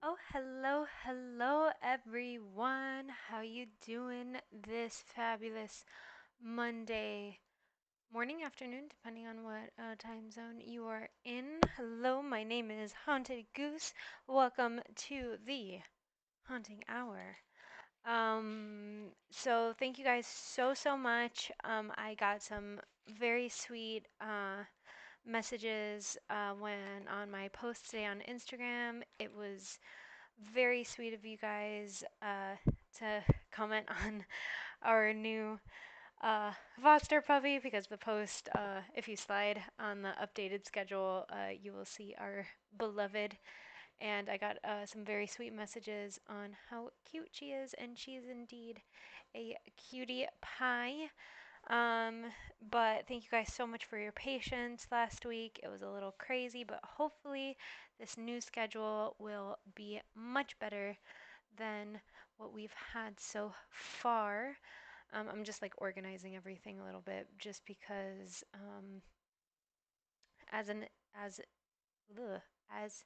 Oh, hello everyone. How you doing this fabulous Monday morning, afternoon, depending on what time zone you are in. Hello, my name is Haunted Goose. Welcome to the Haunting Hour. So thank you guys so much. I got some very sweet messages when on my post today on Instagram. It was very sweet of you guys to comment on our new Foster puppy because the post, if you slide on the updated schedule, you will see our beloved. And I got some very sweet messages on how cute she is, and she is indeed a cutie pie. Um, but thank you guys so much for your patience last week. It was a little crazy, but hopefully this new schedule will be much better than what we've had so far. I'm just like organizing everything a little bit just because as an as ugh, as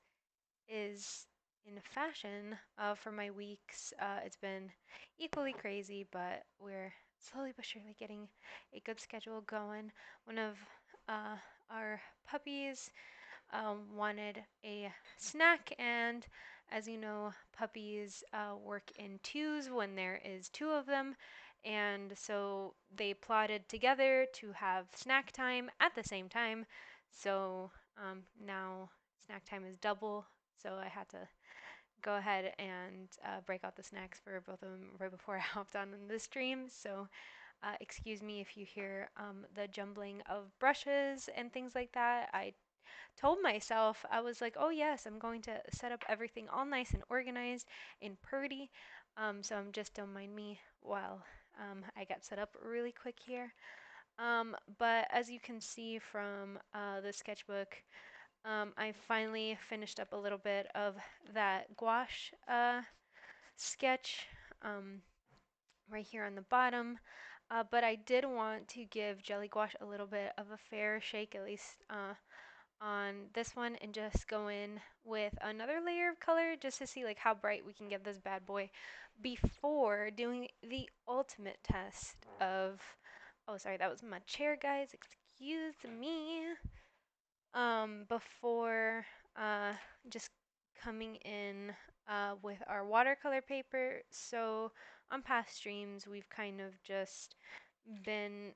is in fashion for my weeks, it's been equally crazy, but we're slowly but surely getting a good schedule going. One of uh, our puppies wanted a snack, and as you know, puppies work in twos when there is two of them, and so they plotted together to have snack time at the same time. So now snack time is double. So I had to go ahead and break out the snacks for both of them right before I hopped on in the stream. So excuse me if you hear the jumbling of brushes and things like that. I told myself, I was like, oh yes, I'm going to set up everything all nice and organized and pretty. So just don't mind me while I got set up really quick here. But as you can see from the sketchbook, I finally finished up a little bit of that gouache sketch um, right here on the bottom. But I did want to give Jelly Gouache a little bit of a fair shake, at least on this one, and just go in with another layer of color just to see like how bright we can get this bad boy before doing the ultimate test of, oh sorry, that was my chair, guys, excuse me. Before just coming in with our watercolor paper. So on past streams we've kind of just been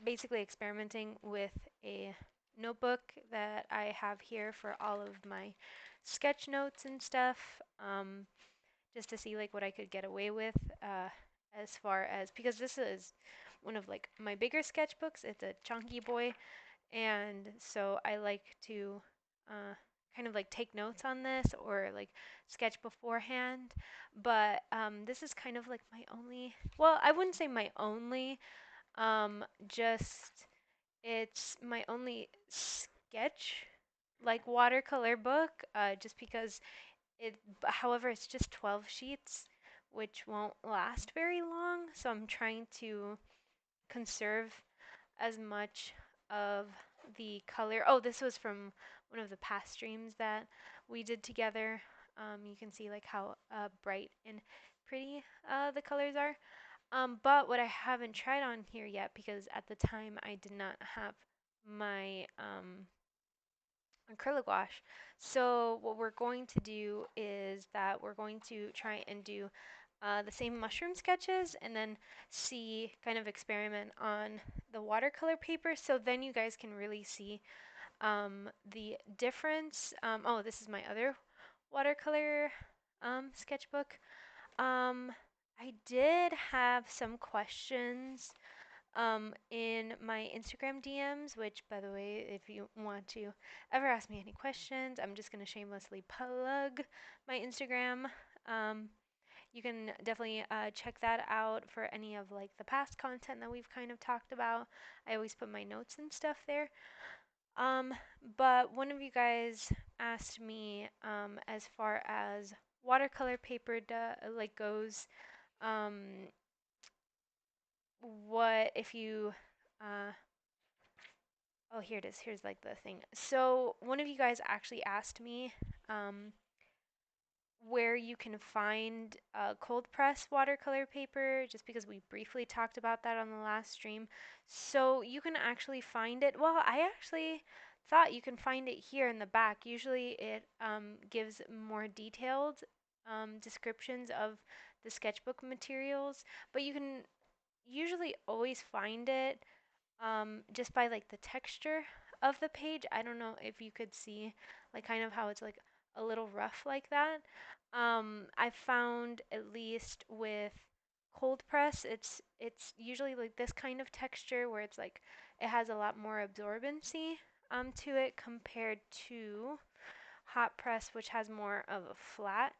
basically experimenting with a notebook that I have here for all of my sketch notes and stuff, just to see like what I could get away with as far as, because this is one of like my bigger sketchbooks. It's a chunky boy, and so I like to uh, kind of like take notes on this or like sketch beforehand. But this is kind of like my only, well, I wouldn't say my only, just it's my only sketch like watercolor book, just because however, it's just 12 sheets, which won't last very long. So I'm trying to conserve as much of the color. Oh, this was from one of the past streams that we did together. You can see like how bright and pretty the colors are. But what I haven't tried on here yet, because at the time I did not have my acrylic gouache. So what we're going to do is that we're going to try and do the same mushroom sketches and then see, kind of experiment on the watercolor paper. So then you guys can really see the difference. Oh, this is my other watercolor sketchbook. Um, I did have some questions in my Instagram DMs, which, by the way, if you want to ever ask me any questions, I'm just going to shamelessly plug my Instagram. Um, you can definitely check that out for any of like the past content that we've kind of talked about. I always put my notes and stuff there. Um, but one of you guys asked me as far as watercolor paper like goes, um, what if you oh, here it is. Here's like the thing. So one of you guys actually asked me, um, where you can find cold press watercolor paper, just because we briefly talked about that on the last stream. So you can actually find it. Well, I actually thought you can find it here in the back. Usually it gives more detailed descriptions of the sketchbook materials, but you can usually always find it just by like the texture of the page. I don't know if you could see like kind of how it's like a little rough like that. I found at least with cold press, it's usually like this kind of texture where it's like it has a lot more absorbency to it compared to hot press, which has more of a flat.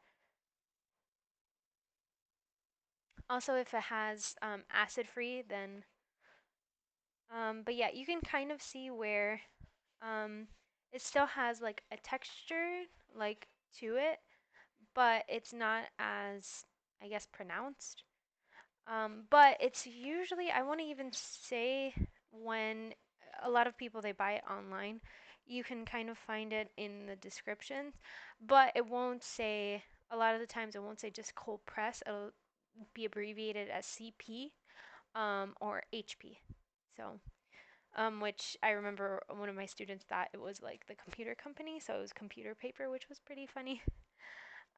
Also, if it has acid free, then but yeah, you can kind of see where Um, it still has like a texture like to it, but it's not as, I guess, pronounced. But it's usually, I want to even say, when a lot of people they buy it online, you can kind of find it in the descriptions, but it won't say, a lot of the times it won't say just cold press. It'll be abbreviated as CP or HP. So which I remember one of my students thought it was like the computer company, so it was computer paper, which was pretty funny.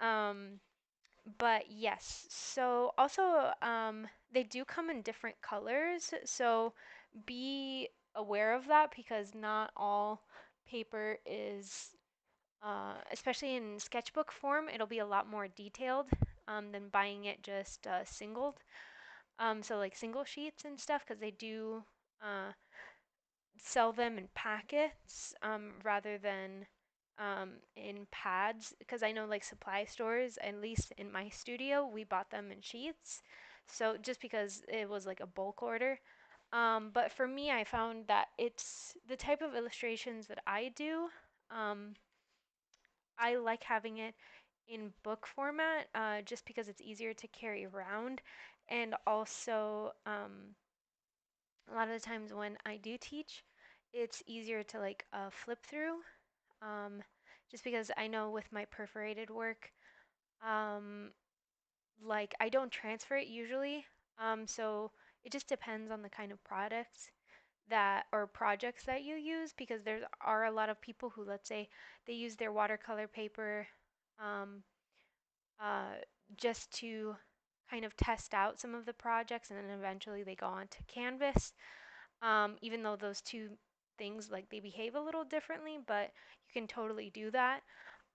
Um, but yes, so also they do come in different colors, so be aware of that because not all paper is, especially in sketchbook form, it'll be a lot more detailed than buying it just singled. So like single sheets and stuff, because they do. Sell them in packets rather than in pads, because I know like supply stores, at least in my studio, we bought them in sheets. So just because it was like a bulk order. But for me, I found that it's the type of illustrations that I do. Um, I like having it in book format just because it's easier to carry around. And also, a lot of the times when I do teach, it's easier to like flip through. Um, just because I know with my perforated work, um, like I don't transfer it usually. So it just depends on the kind of products that or projects that you use, because there are a lot of people who, let's say, they use their watercolor paper um, uh, just to kind of test out some of the projects, and then eventually they go on to canvas, even though those two things like they behave a little differently, but you can totally do that.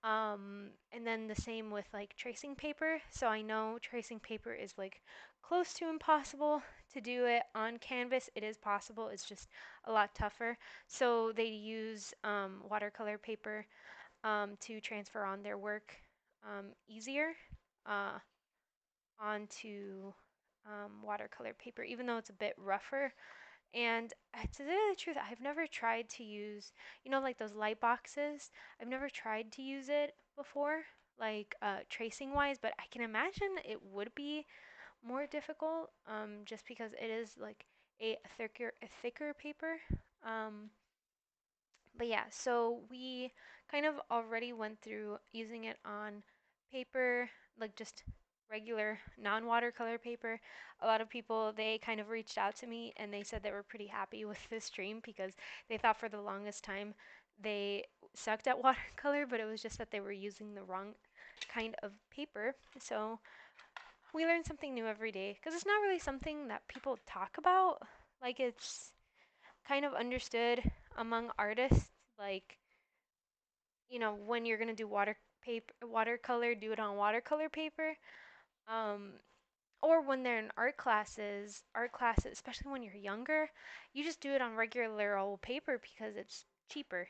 And then the same with like tracing paper. So I know tracing paper is like close to impossible to do it on canvas. It is possible, it's just a lot tougher. So they use watercolor paper to transfer on their work easier uh, onto watercolor paper, even though it's a bit rougher. And to tell you the truth, I've never tried to use, like those light boxes. I've never tried to use it before, like tracing wise, but I can imagine it would be more difficult, just because it is like a thicker paper. Um, but yeah, so we kind of already went through using it on paper, like just regular non-watercolor paper. A lot of people, they kind of reached out to me and they said they were pretty happy with this stream because they thought for the longest time they sucked at watercolor, but it was just that they were using the wrong kind of paper. So we learn something new every day because it's not really something that people talk about. Like it's kind of understood among artists, like, when you're gonna do watercolor, do it on watercolor paper. Um, or when they're in art classes, especially when you're younger, you just do it on regular old paper because it's cheaper.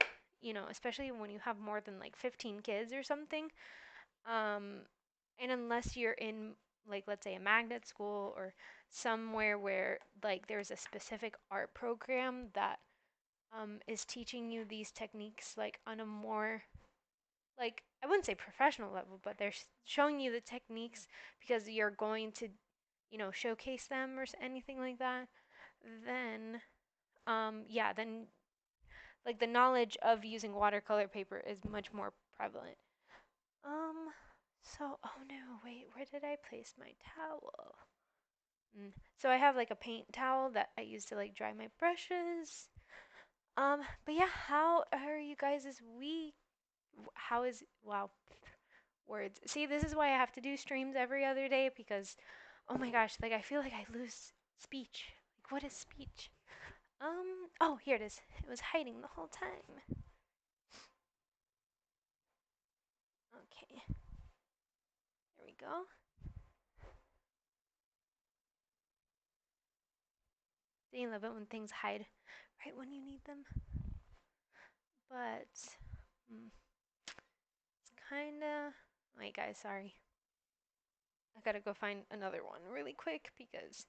Especially when you have more than like 15 kids or something. Um, and unless you're in, like, let's say a magnet school or somewhere where like there's a specific art program that is teaching you these techniques like on a more, like, I wouldn't say professional level, but they're showing you the techniques because you're going to, showcase them or anything like that, then yeah, then like the knowledge of using watercolor paper is much more prevalent. Um So, oh no, wait, where did I place my towel? So I have like a paint towel that I use to like dry my brushes. But yeah, how are you guys this week? How is, wow, words. See, this is why I have to do streams every other day because, oh my gosh, like I feel like I lose speech. Like, what is speech? Oh, here it is. It was hiding the whole time. Okay, there we go. Don't you love it when things hide right when you need them? But, mm, it's kinda. Wait, guys, sorry. I gotta go find another one really quick because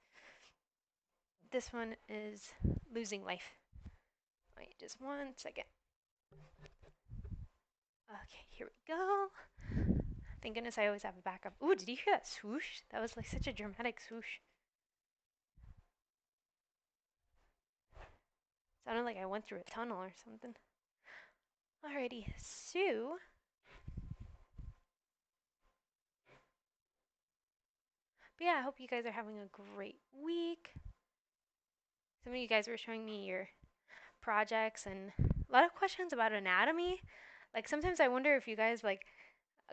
this one is losing life. Wait, just 1 second. Okay, here we go. Thank goodness I always have a backup. Ooh, did you hear that swoosh? That was like such a dramatic swoosh. Sounded like I went through a tunnel or something. Alrighty, so. But yeah, I hope you guys are having a great week. Some of you guys were showing me your projects and a lot of questions about anatomy. Like sometimes I wonder if you guys like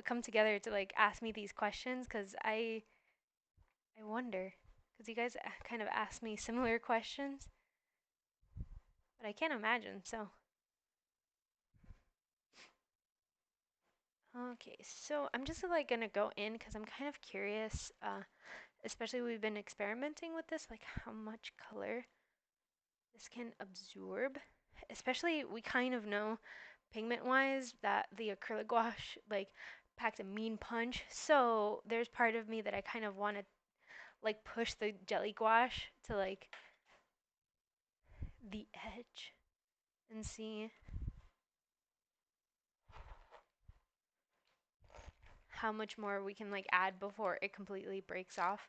come together to like ask me these questions because I wonder because you guys kind of ask me similar questions, but I can't imagine. So okay, so I'm just like gonna go in because I'm kind of curious. Especially we've been experimenting with this, like how much color this can absorb. Especially we kind of know pigment wise that the acrylic gouache like packed a mean punch. So there's part of me that I kind of want to like push the jelly gouache to like the edge and see how much more we can like add before it completely breaks off.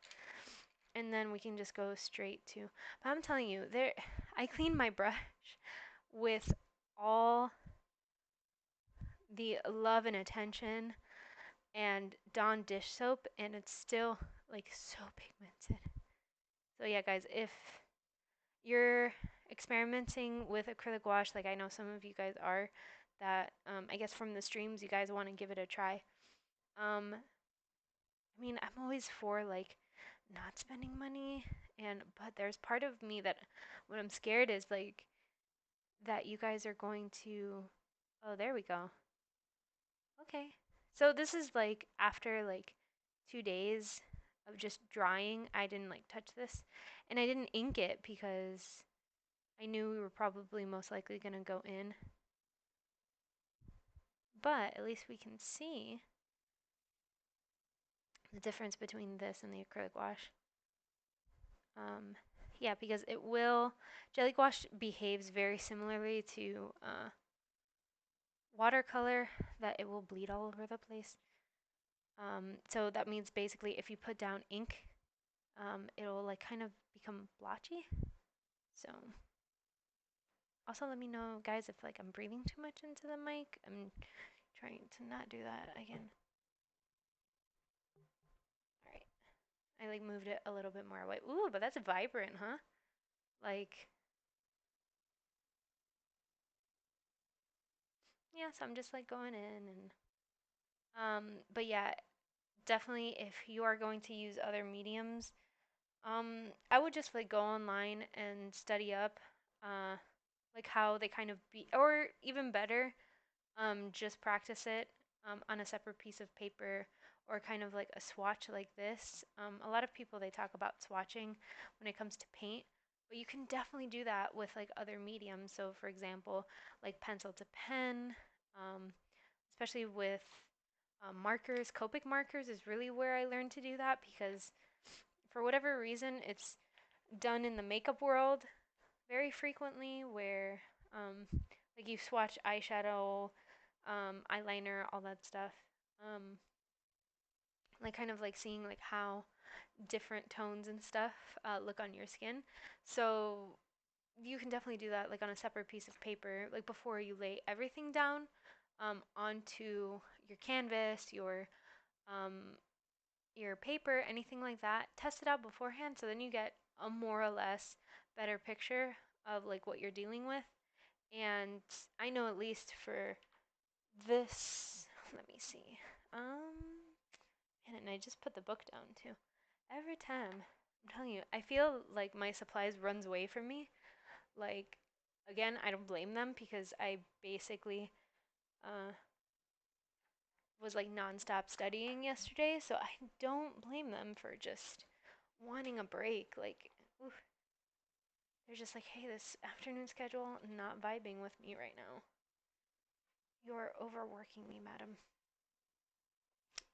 And then we can just go straight to, but I'm telling you, there I cleaned my brush with all the love and attention and Dawn dish soap, and it's still like so pigmented. So yeah, guys, if you're experimenting with acrylic wash, like I know some of you guys are, that I guess from the streams you guys want to give it a try. I mean, I'm always for like not spending money, and but there's part of me that what I'm scared is like that you guys are going to. Oh, there we go. Okay. So this is like after like 2 days of just drying. I didn't like touch this, and I didn't ink it because I knew we were probably most likely gonna go in. But at least we can see the difference between this and the acrylic wash. Um, yeah, because it will, jelly gouache behaves very similarly to watercolor, that it will bleed all over the place. So that means basically if you put down ink, it'll like kind of become blotchy. So also let me know, guys, if like I'm breathing too much into the mic. I'm trying to not do that again. All right, I like moved it a little bit more away. Ooh, but that's vibrant, huh? Like, yeah, so I'm just like going in and but yeah, definitely if you are going to use other mediums, I would just like go online and study up uh like how they kind of be, or even better, just practice it on a separate piece of paper or kind of like a swatch like this. A lot of people they talk about swatching when it comes to paint, but you can definitely do that with like other mediums. So for example, like pencil to pen, um, especially with markers. Copic markers is really where I learned to do that because for whatever reason, it's done in the makeup world very frequently where like you swatch eyeshadow, eyeliner, all that stuff. Um, like kind of like seeing like how different tones and stuff look on your skin. So you can definitely do that like on a separate piece of paper, like before you lay everything down onto your canvas, your um, your paper, anything like that, test it out beforehand so then you get a more or less better picture of like what you're dealing with. And I know at least for this, let me see. And I just put the book down too. Every time, I'm telling you, I feel like my supplies runs away from me. Like, again, I don't blame them because I basically uh, was like nonstop studying yesterday, so I don't blame them for just wanting a break. Like, oof, they're just like, hey, this afternoon schedule not vibing with me right now. You're overworking me, madam.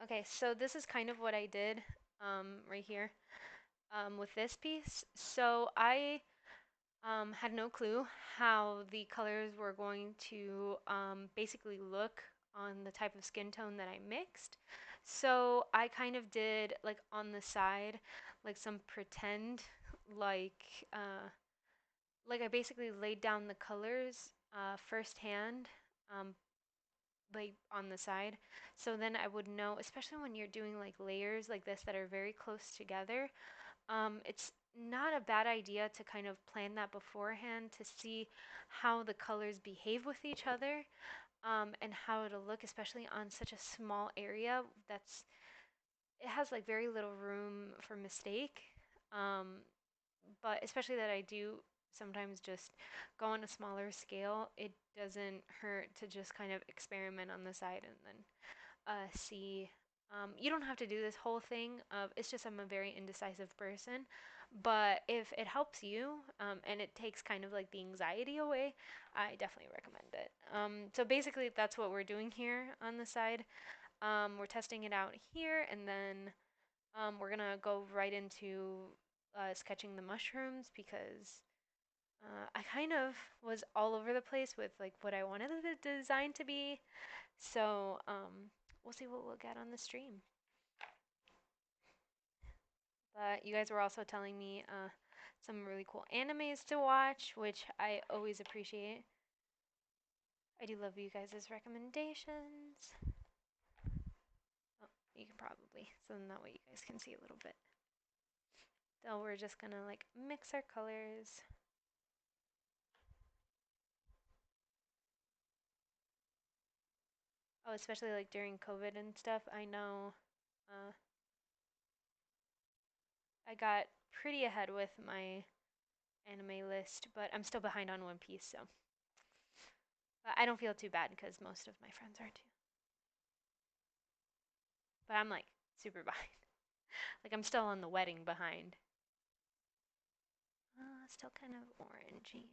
Okay, so this is kind of what I did right here with this piece. So I had no clue how the colors were going to basically look on the type of skin tone that I mixed. So I kind of did like on the side, like some pretend, like uh, like I basically laid down the colors firsthand, um, like on the side. So then I would know, especially when you're doing like layers like this that are very close together, it's not a bad idea to kind of plan that beforehand to see how the colors behave with each other, and how it'll look, especially on such a small area it has like very little room for mistake. Um, but especially that I do sometimes just go on a smaller scale, it doesn't hurt to just kind of experiment on the side and then see. You don't have to do this whole thing. It's just I'm a very indecisive person. But if it helps you and it takes kind of like the anxiety away, I definitely recommend it. So basically, that's what we're doing here on the side. We're testing it out here, and then we're gonna go right into sketching the mushrooms because I kind of was all over the place with like what I wanted the design to be. So we'll see what we'll get on the stream. But you guys were also telling me some really cool animes to watch, which I always appreciate. I do love you guys' recommendations. Oh, you can probably, so then that way you guys can see a little bit. So we're just gonna like mix our colors. Oh, especially like during COVID and stuff. I know uh, I got pretty ahead with my anime list, but I'm still behind on One Piece, so. But I don't feel too bad because most of my friends are too. But I'm like super behind. Like I'm still on the wedding behind. Still kind of orangey.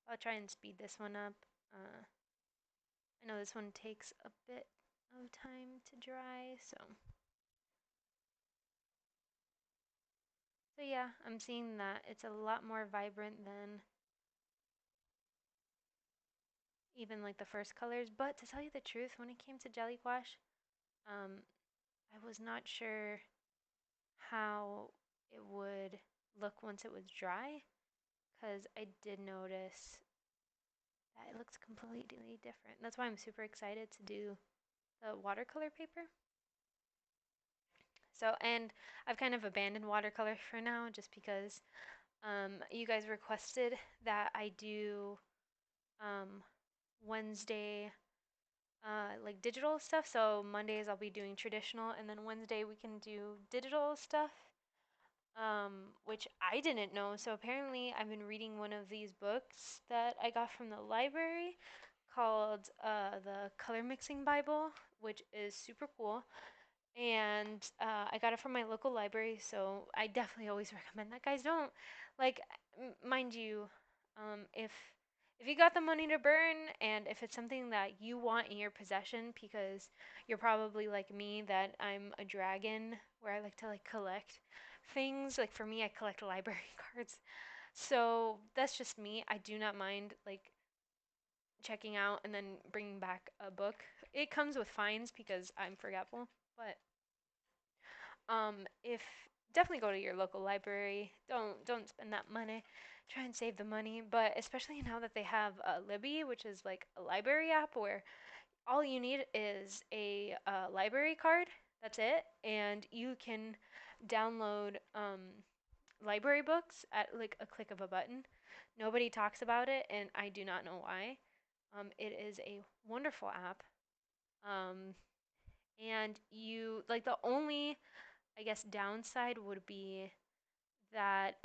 I'll try and speed this one up. I know this one takes a bit of time to dry, so yeah, I'm seeing that it's a lot more vibrant than even like the first colors. But to tell you the truth, when it came to jelly gouache, um, I was not sure how it would look once it was dry, because I did notice that it looks completely different. That's why I'm super excited to do the watercolor paper. So, and I've kind of abandoned watercolor for now just because you guys requested that I do um, Wednesday like digital stuff. So Mondays I'll be doing traditional, and then Wednesday we can do digital stuff, which I didn't know. So apparently I've been reading one of these books that I got from the library called the Color Mixing Bible, which is super cool. And I got it from my local library, so I definitely always recommend that. Guys, don't like, mind you, if you got the money to burn, and if it's something that you want in your possession, because you're probably like me, that I'm a dragon, where I like to like collect things. Like for me, I collect library cards, so that's just me. I do not mind like checking out and then bringing back a book. It comes with fines because I'm forgetful, but if definitely go to your local library. Don't spend that money. Try and save the money, but especially now that they have Libby, which is like a library app where all you need is a library card. That's it, and you can download library books at like a click of a button. Nobody talks about it, and I do not know why. It is a wonderful app. Um, and you like the only, I guess, downside would be that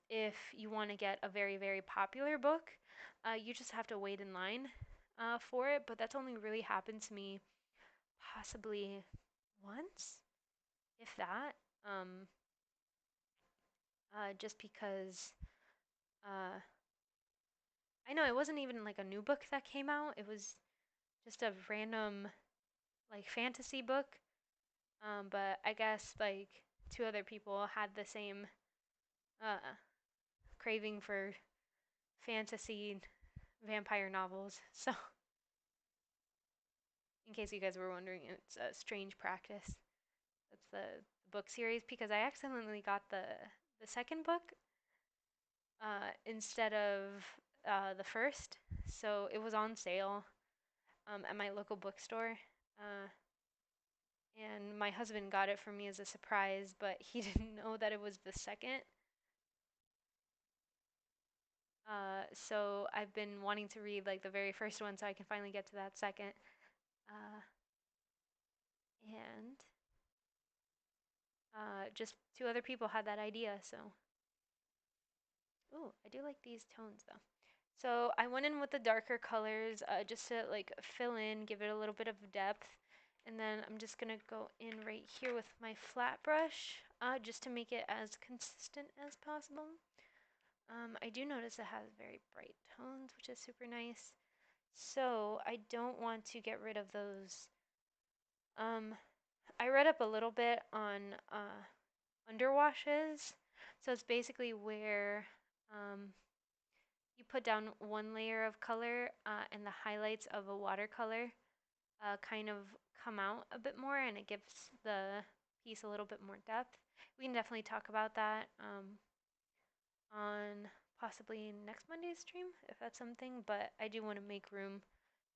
if you want to get a very, very popular book, you just have to wait in line for it. But that's only really happened to me possibly once, if that. Um, just because uh, I know it wasn't even like a new book that came out. It was just a random like fantasy book. But I guess like two other people had the same uh, craving for fantasy vampire novels. So, in case you guys were wondering, it's a strange practice. That's the book series because I accidentally got the second book instead of the first. So it was on sale at my local bookstore. Uh, and my husband got it for me as a surprise, but he didn't know that it was the second. So I've been wanting to read like the very first one so I can finally get to that second. Uh, and just two other people had that idea, so. Ooh, I do like these tones though. So I went in with the darker colors just to like fill in, give it a little bit of depth. And then I'm just gonna go in right here with my flat brush just to make it as consistent as possible. I do notice it has very bright tones, which is super nice. So I don't want to get rid of those. Um, I read up a little bit on underwashes. So it's basically where you put down one layer of color and the highlights of a watercolor kind of come out a bit more and it gives the piece a little bit more depth. We can definitely talk about that on possibly next Monday's stream if that's something, but I do want to make room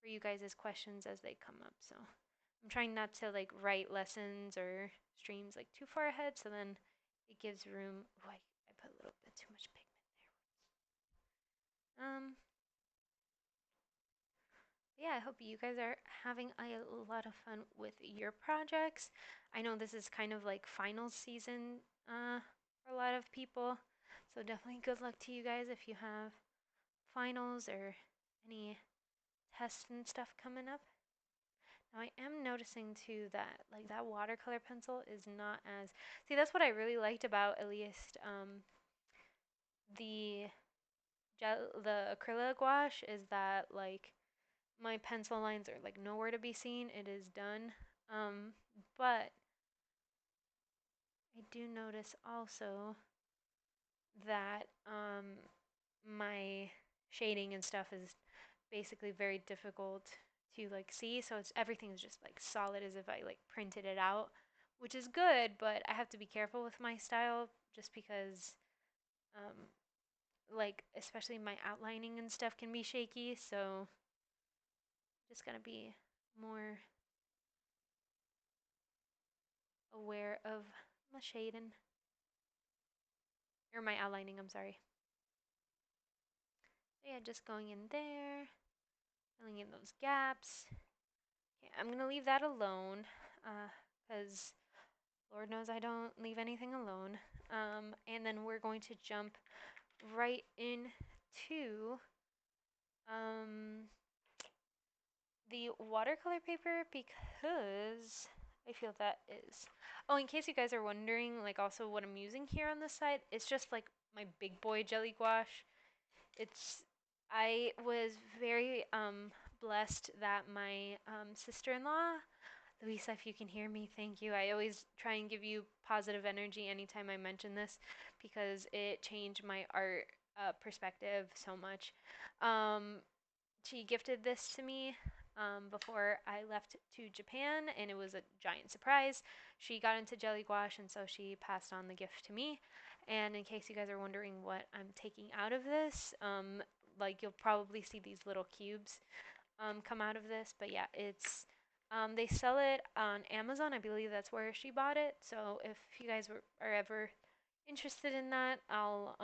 for you guys' questions as they come up. So I'm trying not to like write lessons or streams like too far ahead so then it gives room. Oh, I put a little bit too much pigment there. Yeah, I hope you guys are having a lot of fun with your projects. I know this is kind of like final season for a lot of people, so definitely good luck to you guys if you have finals or any tests and stuff coming up. Now I am noticing too that like that watercolor pencil is not as see that's what I really liked about at least the the Acryla gouache is that like my pencil lines are like nowhere to be seen. It is done. Um, but I do notice also that my shading and stuff is basically very difficult to like see. So it's everything's just like solid as if I like printed it out, which is good. But I have to be careful with my style just because um, like especially my outlining and stuff can be shaky. So just gotta be more aware of my shading. Or my outlining, I'm sorry. So yeah, just going in there, filling in those gaps. Okay, I'm gonna leave that alone, because Lord knows I don't leave anything alone. And then we're going to jump right into um, the watercolor paper because I feel that is. Oh, in case you guys are wondering, like also what I'm using here on this side, it's just like my big boy jelly gouache. It's I was very blessed that my sister-in-law, Luisa, if you can hear me, thank you. I always try and give you positive energy anytime I mention this because it changed my art perspective so much. Um, she gifted this to me before I left to Japan, and it was a giant surprise. She got into jelly gouache, and so she passed on the gift to me. And in case you guys are wondering what I'm taking out of this, like you'll probably see these little cubes. come out of this. But yeah, it's they sell it on Amazon. I believe that's where she bought it. So if you guys are ever interested in that, I'll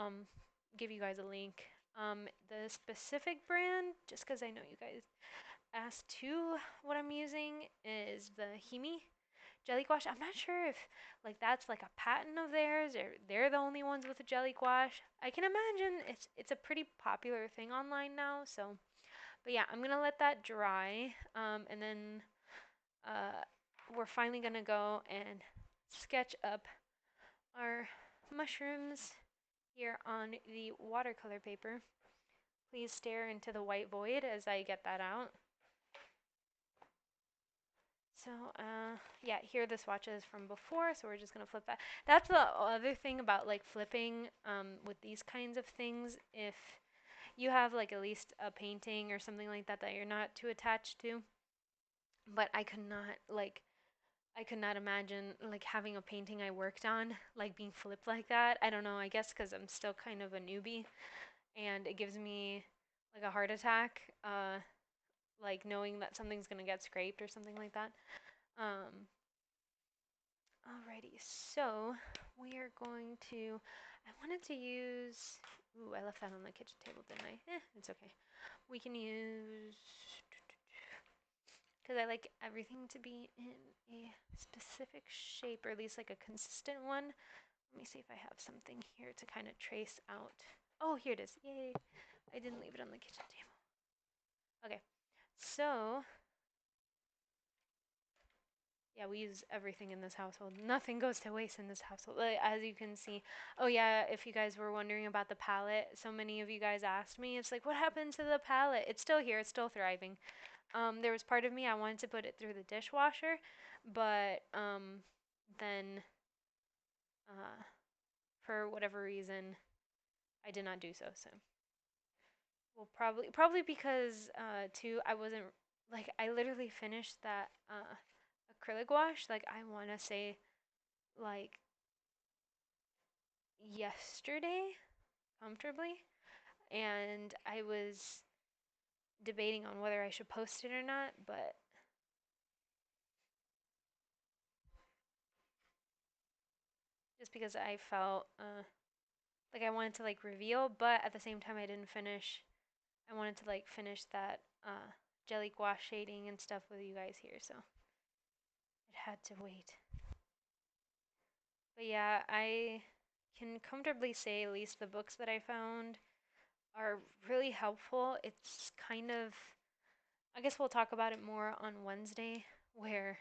give you guys a link. The specific brand, just because I know you guys asked too, what I'm using is the Himi jelly gouache. I'm not sure if like that's like a patent of theirs or they're the only ones with a jelly gouache. I can imagine it's a pretty popular thing online now. So, but yeah, I'm gonna let that dry, and then uh, we're finally gonna go and sketch up our mushrooms here on the watercolor paper. Please stare into the white void as I get that out. So, yeah, here the swatches from before, so we're just gonna flip that. That's the other thing about like flipping with these kinds of things. If you have like at least a painting or something like that that you're not too attached to, but I could not imagine like having a painting I worked on like being flipped like that. I don't know, I guess because I'm still kind of a newbie and it gives me like a heart attack, like knowing that something's gonna get scraped or something like that. Um, Alrighty, so we are going to. I wanted to use. Ooh, I left that on the kitchen table, didn't I? It's okay. We can use. Because I like everything to be in a specific shape, or at least like a consistent one. Let me see if I have something here to kind of trace out. Oh, here it is. Yay! I didn't leave it on the kitchen table. Okay, so yeah, we use everything in this household. Nothing goes to waste in this household, like, as you can see. Oh yeah, if you guys were wondering about the palette, so many of you guys asked me. It's like, what happened to the palette? It's still here. It's still thriving. There was part of me I wanted to put it through the dishwasher, but then uh, for whatever reason, I did not do so. So, well, probably because too, I wasn't like I literally finished that acrylic gouache. Like I want to say like yesterday comfortably, and I was debating on whether I should post it or not, but just because I felt like I wanted to like reveal, but at the same time I didn't finish. I wanted to like finish that jelly gouache shading and stuff with you guys here, so it had to wait. But yeah, I can comfortably say at least the books that I found are really helpful. It's kind of, I guess we'll talk about it more on Wednesday, where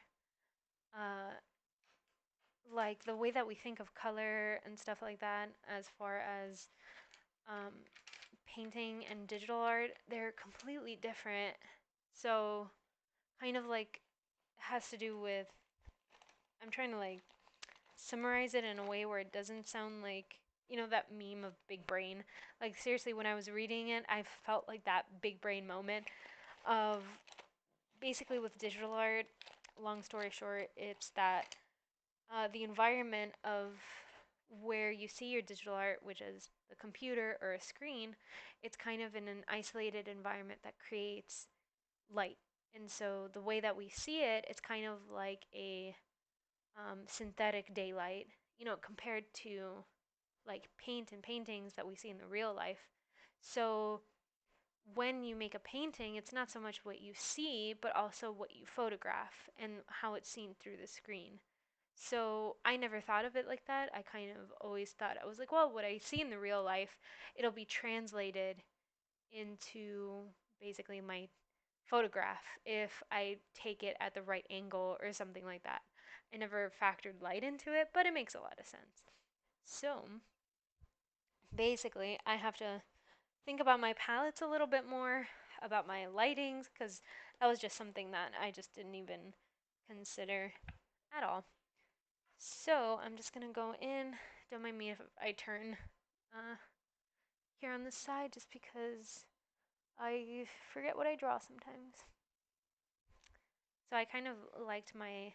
uh, like the way that we think of color and stuff like that, as far as um, painting and digital art, they're completely different. So, kind of like has to do with, I'm trying to like summarize it in a way where it doesn't sound like, you know, that meme of big brain. Like, seriously, when I was reading it, I felt like that big brain moment of basically with digital art. Long story short, it's that the environment of where you see your digital art, which is the computer or a screen, it's kind of in an isolated environment that creates light. And so the way that we see it, it's kind of like a synthetic daylight, you know, compared to like paint and paintings that we see in the real life. So when you make a painting, it's not so much what you see, but also what you photograph and how it's seen through the screen. So I never thought of it like that. I kind of always thought, I was like, well, what I see in the real life, it'll be translated into basically my photograph if I take it at the right angle or something like that. I never factored light into it, but it makes a lot of sense. So basically, I have to think about my palettes a little bit more, about my lightings, because that was just something that I just didn't even consider at all. So I'm just gonna go in. Don't mind me if I turn uh, here on this side just because I forget what I draw sometimes. So I kind of liked my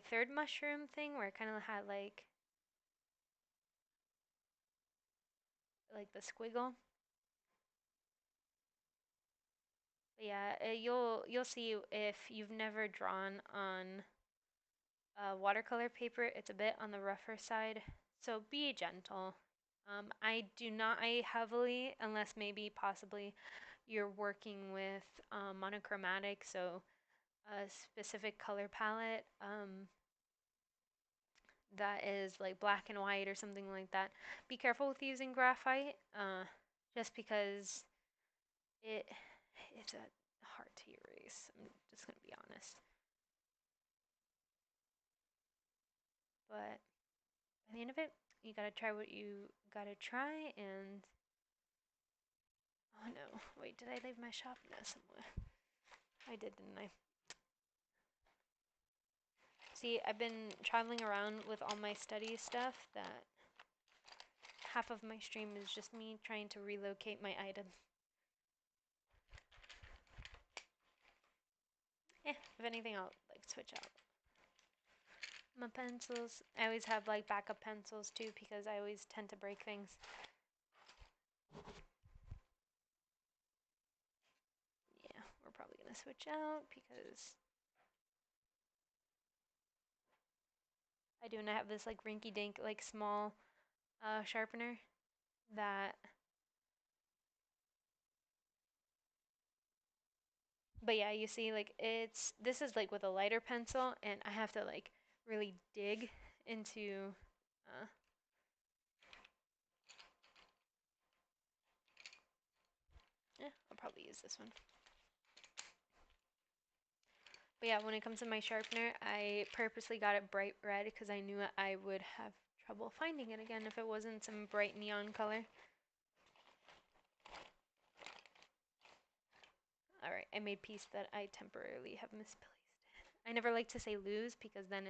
third mushroom thing where it kind of had like the squiggle. Yeah, you'll see if you've never drawn on watercolor paper, it's a bit on the rougher side. So be gentle. I do not, I heavily, unless maybe possibly you're working with monochromatic, so a specific color palette that is like black and white or something like that. Be careful with using graphite, just because it it's a hard to erase. I'm just gonna be honest. But at the end of it, you gotta try what you gotta try. And oh no, wait, did I leave my sharpener somewhere? I did, didn't I? See, I've been traveling around with all my study stuff that half of my stream is just me trying to relocate my items. If anything, I'll like switch out my pencils. I always have like backup pencils too because I always tend to break things. Yeah, we're probably gonna switch out because I do, and I have this like rinky dink like small sharpener that, but yeah, you see like this is like with a lighter pencil and I have to like really dig into yeah, I'll probably use this one. But yeah, when it comes to my sharpener, I purposely got it bright red because I knew I would have trouble finding it again if it wasn't some bright neon color. Alright, I made peace that I temporarily have misplaced it. I never like to say lose because then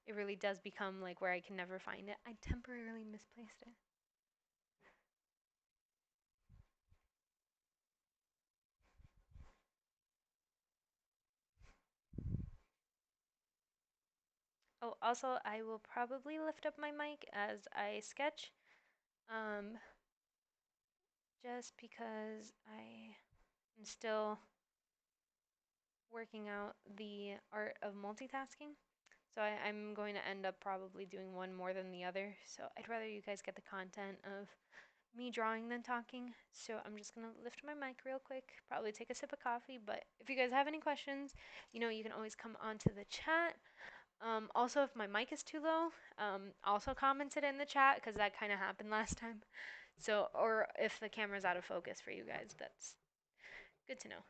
it really does become like where I can never find it. I temporarily misplaced it. Oh, also, I will probably lift up my mic as I sketch, um, just because I am still working out the art of multitasking. So I'm going to end up probably doing one more than the other. So I'd rather you guys get the content of me drawing than talking. So I'm just going to lift my mic real quick, probably take a sip of coffee. But if you guys have any questions, you can always come onto the chat. Also, if my mic is too low, also comment it in the chat because that kind of happened last time. So, or if the camera's out of focus for you guys, that's good to know.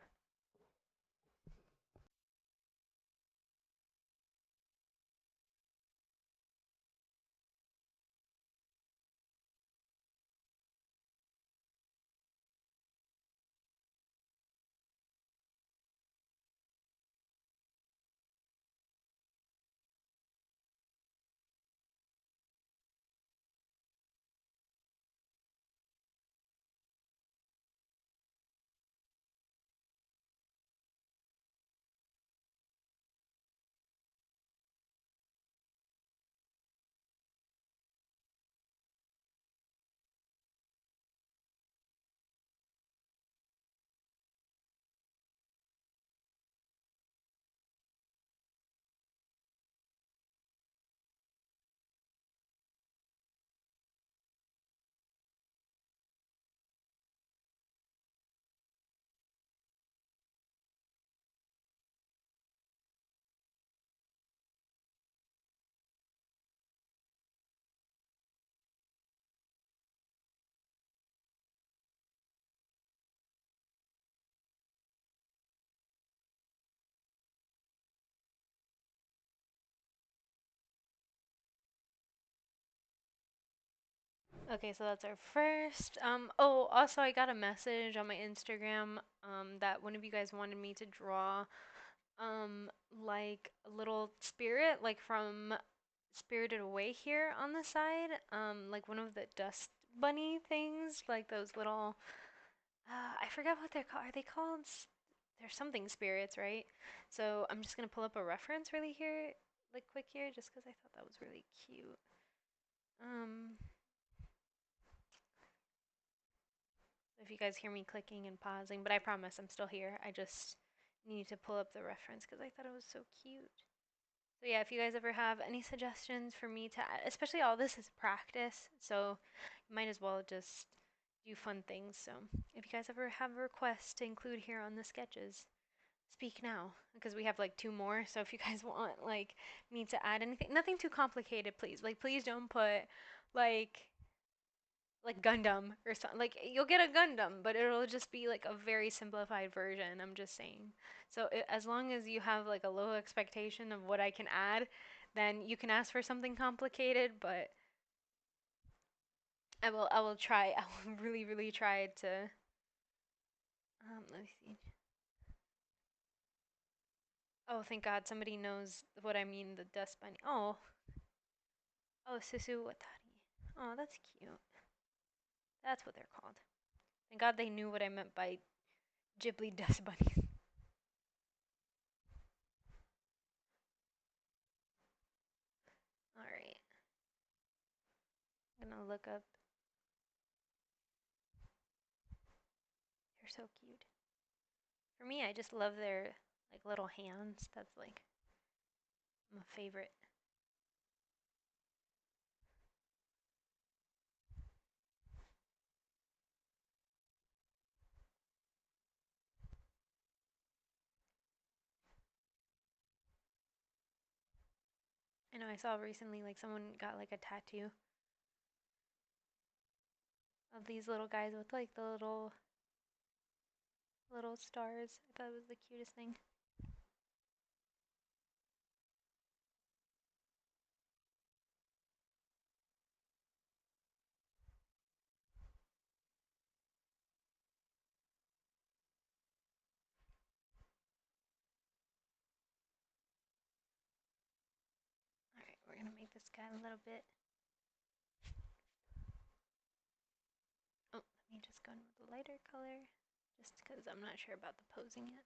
Okay, so that's our first. Oh, also I got a message on my Instagram that one of you guys wanted me to draw like a little spirit like from Spirited Away here on the side. Like one of the dust bunny things, like those little I forgot what they're called. Are they called they're something spirits, right? So I'm just gonna pull up a reference really here, like quick here, just because I thought that was really cute. If you guys hear me clicking and pausing, but I promise I'm still here. I just need to pull up the reference because I thought it was so cute. So yeah, if you guys ever have any suggestions for me to add, especially all this is practice, so you might as well just do fun things. So if you guys ever have a request to include here on the sketches, speak now because we have like two more. So if you guys want like me to add anything, nothing too complicated, please. Like please don't put like Gundam or something. Like you'll get a Gundam, but it'll just be like a very simplified version. I'm just saying. So as long as you have like a low expectation of what I can add, then you can ask for something complicated. But I will try. I will really try to. Let me see. Oh, thank God, somebody knows what I mean. The dust bunny. Oh, Susu Watari. Oh, that's cute. That's what they're called. Thank God they knew what I meant by Ghibli dust bunnies. All right, I'm gonna look up. They're so cute. For me, I just love their like little hands. That's like my favorite. I know I saw recently like someone got like a tattoo of these little guys with like the little stars. I thought it was the cutest thing. All right, we're gonna make this guy a little bit. Oh, let me just go in with a lighter color, just because I'm not sure about the posing yet.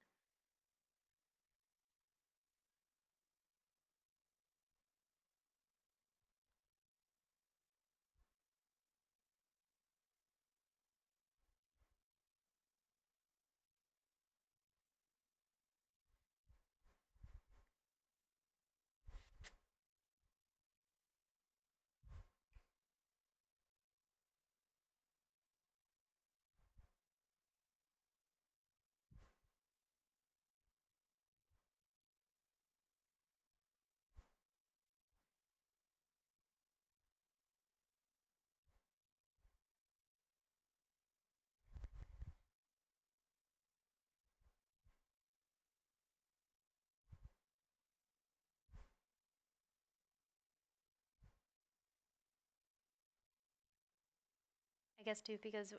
I guess too because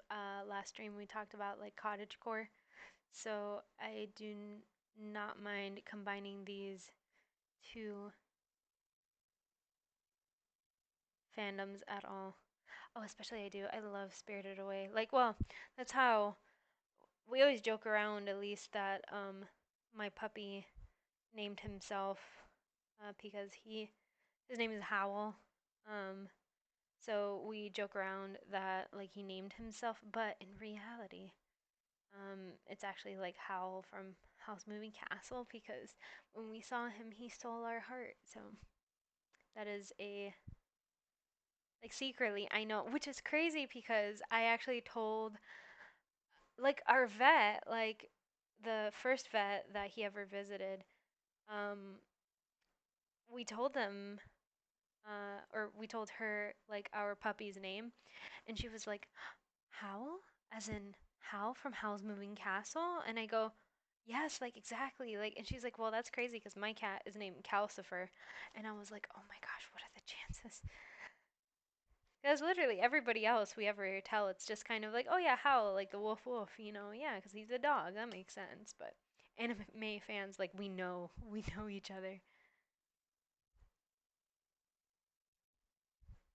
last stream we talked about like cottagecore, so I do not mind combining these two fandoms at all. Oh, especially I do. I love Spirited Away. Like, well, that's how we always joke around at least that my puppy named himself because his name is Howl. Um so we joke around that like he named himself, but in reality, it's actually like Howl from House Moving Castle because when we saw him, he stole our heart. So that is a like secretly I know, which is crazy because I actually told like our vet, like the first vet that he ever visited, um, we told them, or we told her like our puppy's name, and she was like, "Howl, as in Howl from Howl's Moving Castle?" And I go, "Yes, like exactly." Like, and she's like, "Well, that's crazy because my cat is named Calcifer," and I was like, "Oh my gosh, what are the chances?" Because literally everybody else we ever tell, it's just kind of like, oh yeah, Howl, like the wolf wolf, yeah, because he's a dog, that makes sense. But anime fans, like we know each other,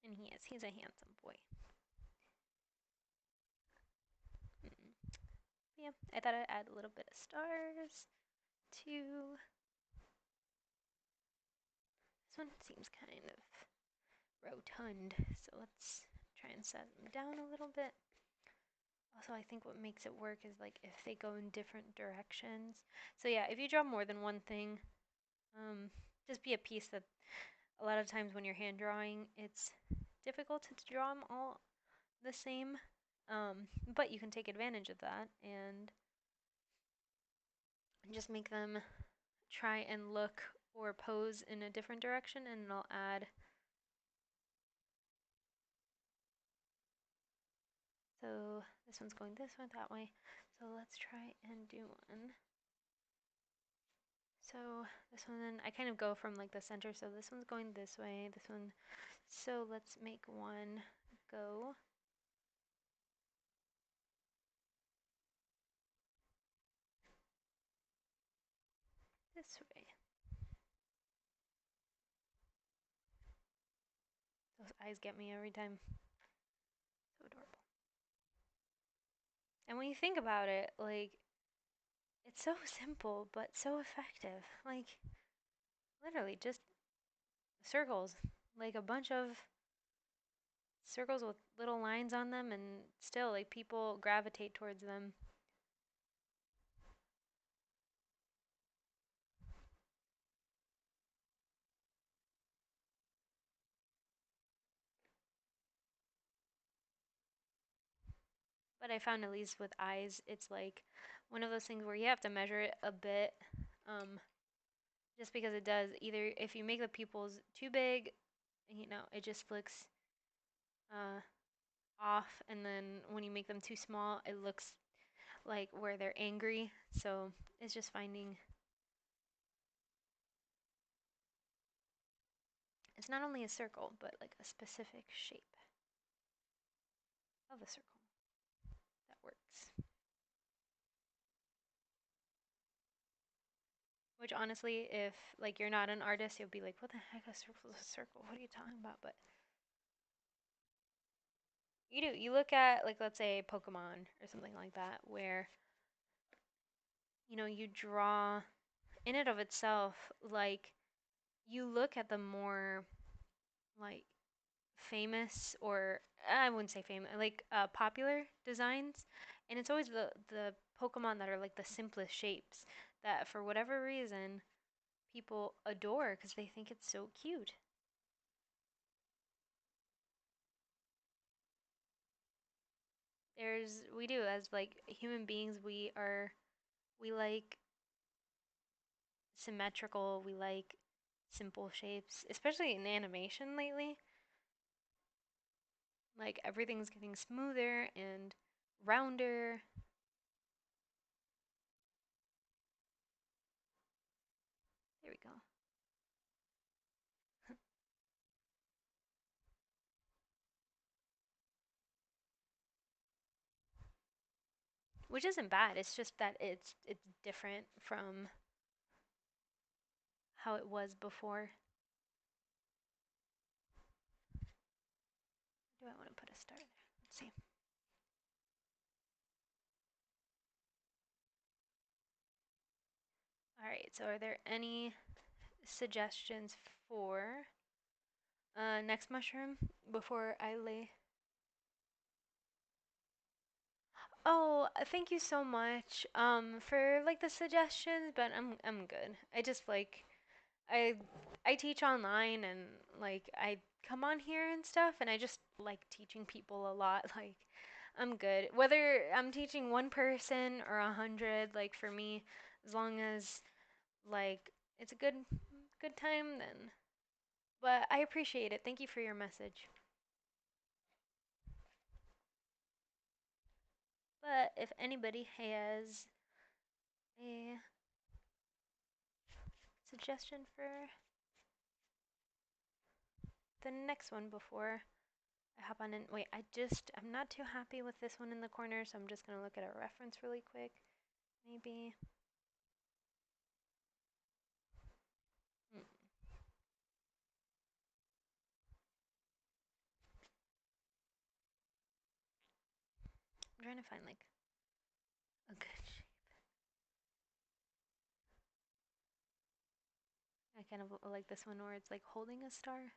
and he's a handsome boy. Mm. Yeah, I thought I'd add a little bit of stars too. This one seems kind of rotund, so let's try and set them down a little bit. Also, I think what makes it work is like if they go in different directions. So yeah, if you draw more than one thing, um, just be a piece that a lot of times when you're hand drawing, it's difficult to draw them all the same. But you can take advantage of that and just make them try and look or pose in a different direction, and it'll add. So this one's going this way, that way. So let's try and do one. So this one, I kind of go from like the center. So this one's going this way, this one. So let's make one go this way. Those eyes get me every time. So adorable. And when you think about it, like, it's so simple, but so effective. Like, literally just circles. Like a bunch of circles with little lines on them, and still, like, people gravitate towards them. But I found, at least with eyes, it's like one of those things where you have to measure it a bit. Just because it does, either if you make the pupils too big, it just looks uh, off, and then when you make them too small, it looks like where they're angry. So it's just finding, it's not only a circle, but like a specific shape of a circle that works. Which honestly, if like you're not an artist, you'll be like, what the heck, a circle is a circle? What are you talking about? But you do. You look at, like, let's say Pokemon or something like that, where you draw in and of itself, like, you look at the more like famous, or I wouldn't say famous, like popular designs, and it's always the Pokemon that are like the simplest shapes that for whatever reason people adore because they think it's so cute. We do, as like human beings, we like symmetrical, we like simple shapes, especially in animation lately. Like everything's getting smoother and rounder. There we go. Which isn't bad. It's just that it's different from how it was before. Do I want to put a star there? Let's see. All right. So are there any suggestions for next mushroom before I lay? Oh, thank you so much for like the suggestions, but I'm good. I just like I I teach online, and like I come on here and stuff, and I just like teaching people a lot. Like I'm good. Whether I'm teaching one person or 100, like for me, as long as like it's a good time, then. But I appreciate it. Thank you for your message. But if anybody has a suggestion for the next one before I hop on in. Wait, I'm not too happy with this one in the corner, so I'm just gonna look at a reference really quick. Maybe. Hmm. I'm trying to find like a good shape. I kind of like this one where it's like holding a star. You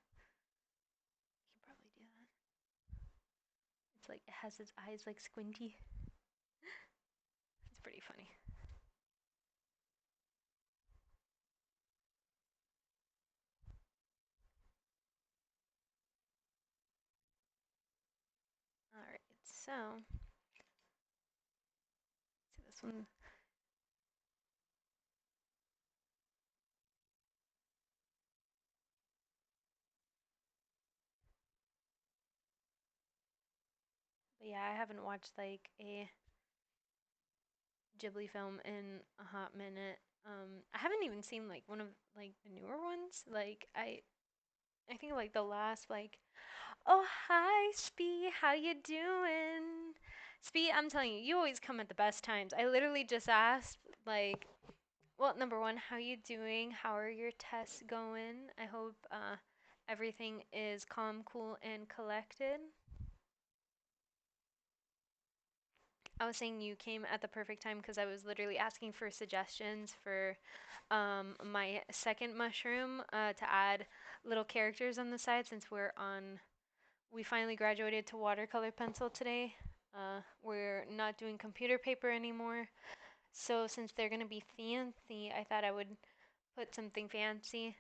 can probably do that. It's like it has its eyes like squinty. pretty funny. All right, so see this one. But yeah, I haven't watched like a Ghibli film in a hot minute. I haven't even seen like one of like the newer ones. I think like the last like, oh hi Spee, how you doing? Spee, I'm telling you, you always come at the best times. I literally just asked like, well, number one, how you doing? How are your tests going? I hope everything is calm, cool, and collected. I was saying you came at the perfect time because I was literally asking for suggestions for my second mushroom to add little characters on the side since we finally graduated to watercolor pencil today. We're not doing computer paper anymore. So since they're going to be fancy, I thought I would put something fancy.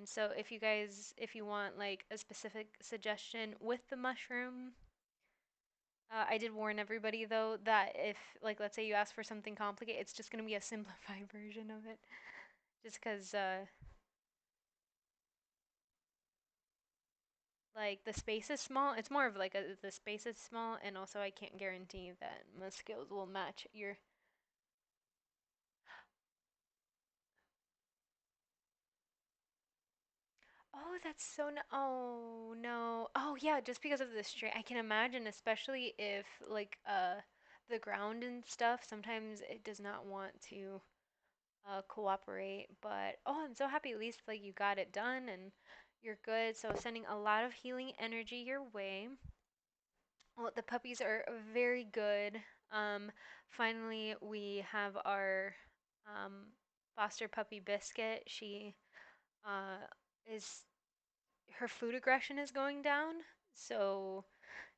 So if you want like a specific suggestion with the mushroom, I did warn everybody though that if like let's say you ask for something complicated, it's just gonna be a simplified version of it. Just because like the space is small, it's more of like the space is small, and also I can't guarantee that my skills will match your. Oh, that's so no. Oh no. Oh yeah, just because of the strain, I can imagine, especially if like the ground and stuff. Sometimes it does not want to cooperate. But oh, I'm so happy at least like you got it done and you're good. So sending a lot of healing energy your way. Well, the puppies are very good. Finally, we have our um, foster puppy Biscuit. She uh, is her food aggression is going down, so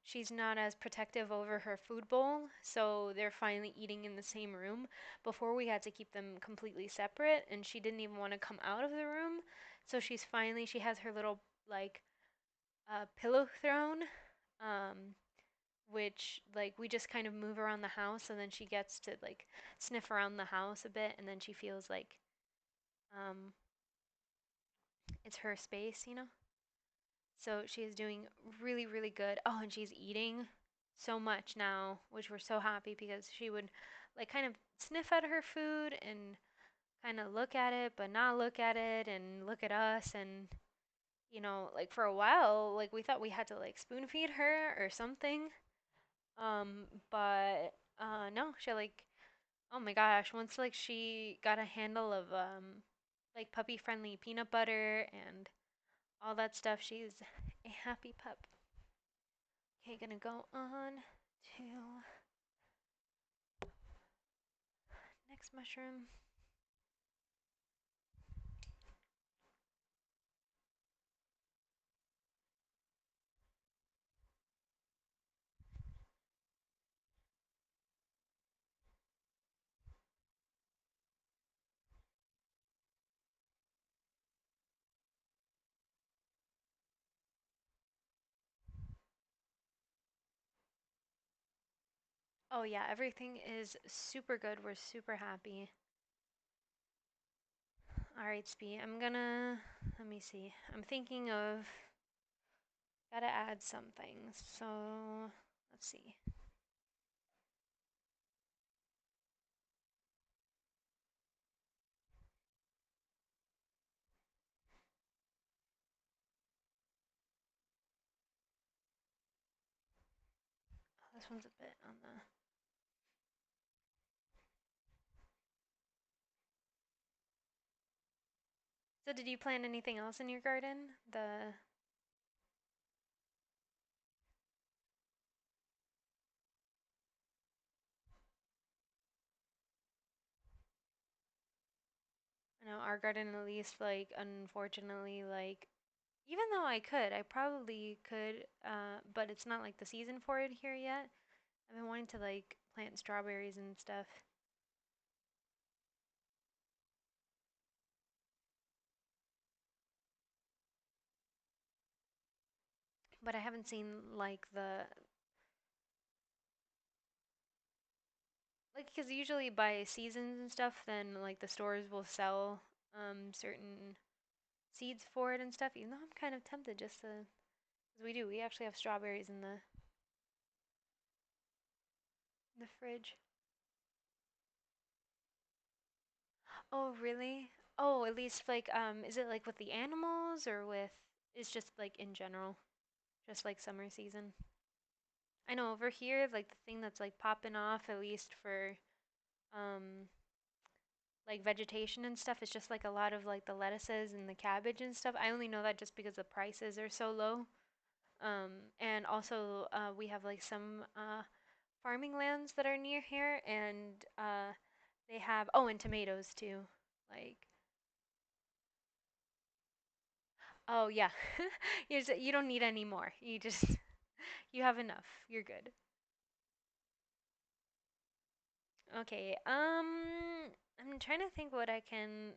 she's not as protective over her food bowl. So they're finally eating in the same room. Before we had to keep them completely separate, and she didn't even want to come out of the room. So she has her little like pillow throne, um, which like we just kind of move around the house, and then she gets to like sniff around the house a bit, and then she feels like um, it's her space, you know. So she is doing really, really good. Oh, and she's eating so much now, which we're so happy because she would like kind of sniff at her food and kind of look at it, but not look at it and look at us. And, you know, like for a while, like we thought we had to like spoon feed her or something. But no, she like, oh my gosh, once like she got a handle of like puppy friendly peanut butter and all that stuff, she's a happy pup. Okay, gonna go on to next mushroom. Oh yeah, everything is super good. We're super happy. All right, Spee. Let me see. I'm thinking of gotta add something. So let's see. Oh, this one's a bit on the. So did you plant anything else in your garden? The I know our garden at least like unfortunately like even though I probably could, but it's not like the season for it here yet. I've been wanting to like plant strawberries and stuff, but I haven't seen like because usually by seasons and stuff, then like the stores will sell certain seeds for it and stuff. Even though I'm kind of tempted just to, because we actually have strawberries in the fridge. Oh, really? Oh, at least like is it like with the animals or with it's just like in general, just like summer season? I know over here like the thing that's like popping off at least for um like vegetation and stuff is just like a lot of like the lettuces and the cabbage and stuff. I only know that just because the prices are so low. And also we have like some farming lands that are near here and they have and tomatoes too. Like oh yeah. You don't need any more. You just you have enough. You're good. Okay. I'm trying to think what I can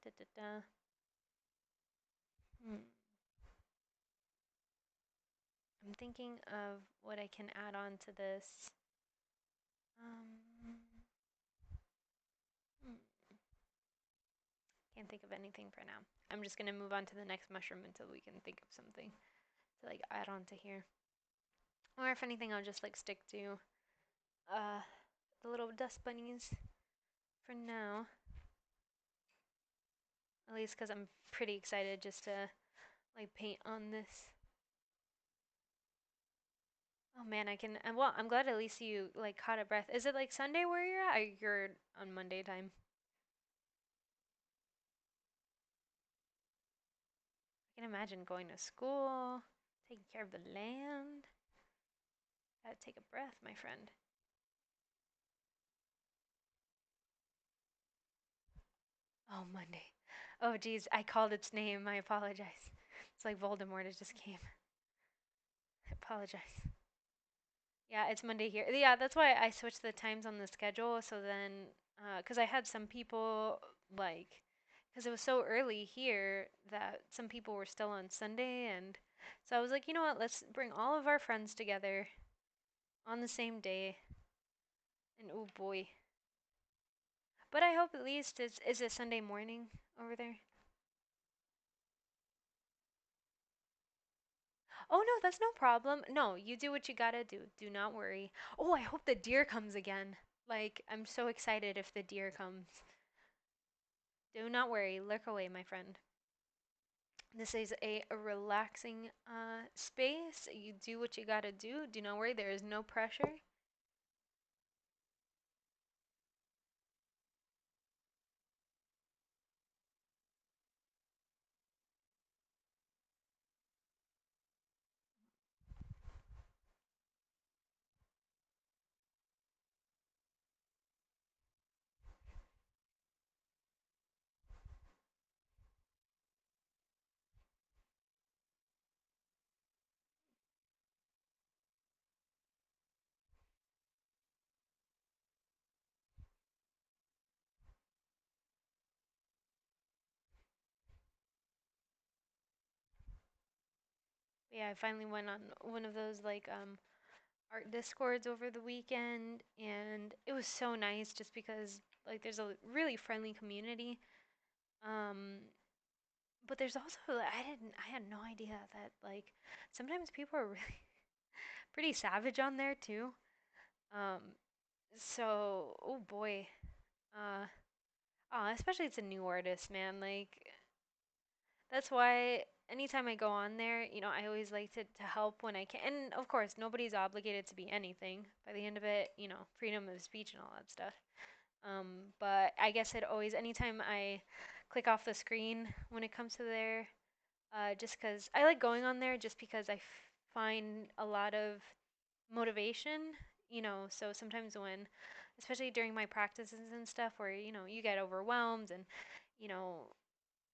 da, da, da. Hmm. I'm thinking of what I can add on to this. Um, hmm, can't think of anything for now. I'm just gonna move on to the next mushroom until we can think of something to like add on to here. Or if anything, I'll just like stick to uh the little dust bunnies for now. At least because I'm pretty excited just to like paint on this. Oh man, I can. Well, I'm glad at least you like caught a breath. Is it like Sunday where you're at? Or you're on Monday time. I can imagine going to school, taking care of the land. Gotta take a breath, my friend. Oh, Monday. Oh, geez, I called its name. I apologize. It's like Voldemort. It just came. I apologize. Yeah, it's Monday here. Yeah, that's why I switched the times on the schedule. So then, because I had some people like, because it was so early here that some people were still on Sunday, and so I was like, you know what? Let's bring all of our friends together on the same day. And oh boy. But I hope at least is it Sunday morning over there? Oh no, that's no problem. No, you do what you gotta do. Do not worry. Oh, I hope the deer comes again. Like, I'm so excited if the deer comes. Do not worry. Look away, my friend. This is a relaxing space. You do what you gotta do. Do not worry. There is no pressure. Yeah, I finally went on one of those like art discords over the weekend, and it was so nice just because like there's a really friendly community. Um, but there's also I had no idea that like sometimes people are really pretty savage on there too. Um, so oh boy, uh, especially it's a new artist, man. Like that's why anytime I go on there, I always like to help when I can. And of course, nobody's obligated to be anything. By the end of it, freedom of speech and all that stuff. But I guess it always, anytime I click off the screen when it comes to there, just because I like going on there, just because I find a lot of motivation. So sometimes when, especially during my practices and stuff, where you get overwhelmed and you know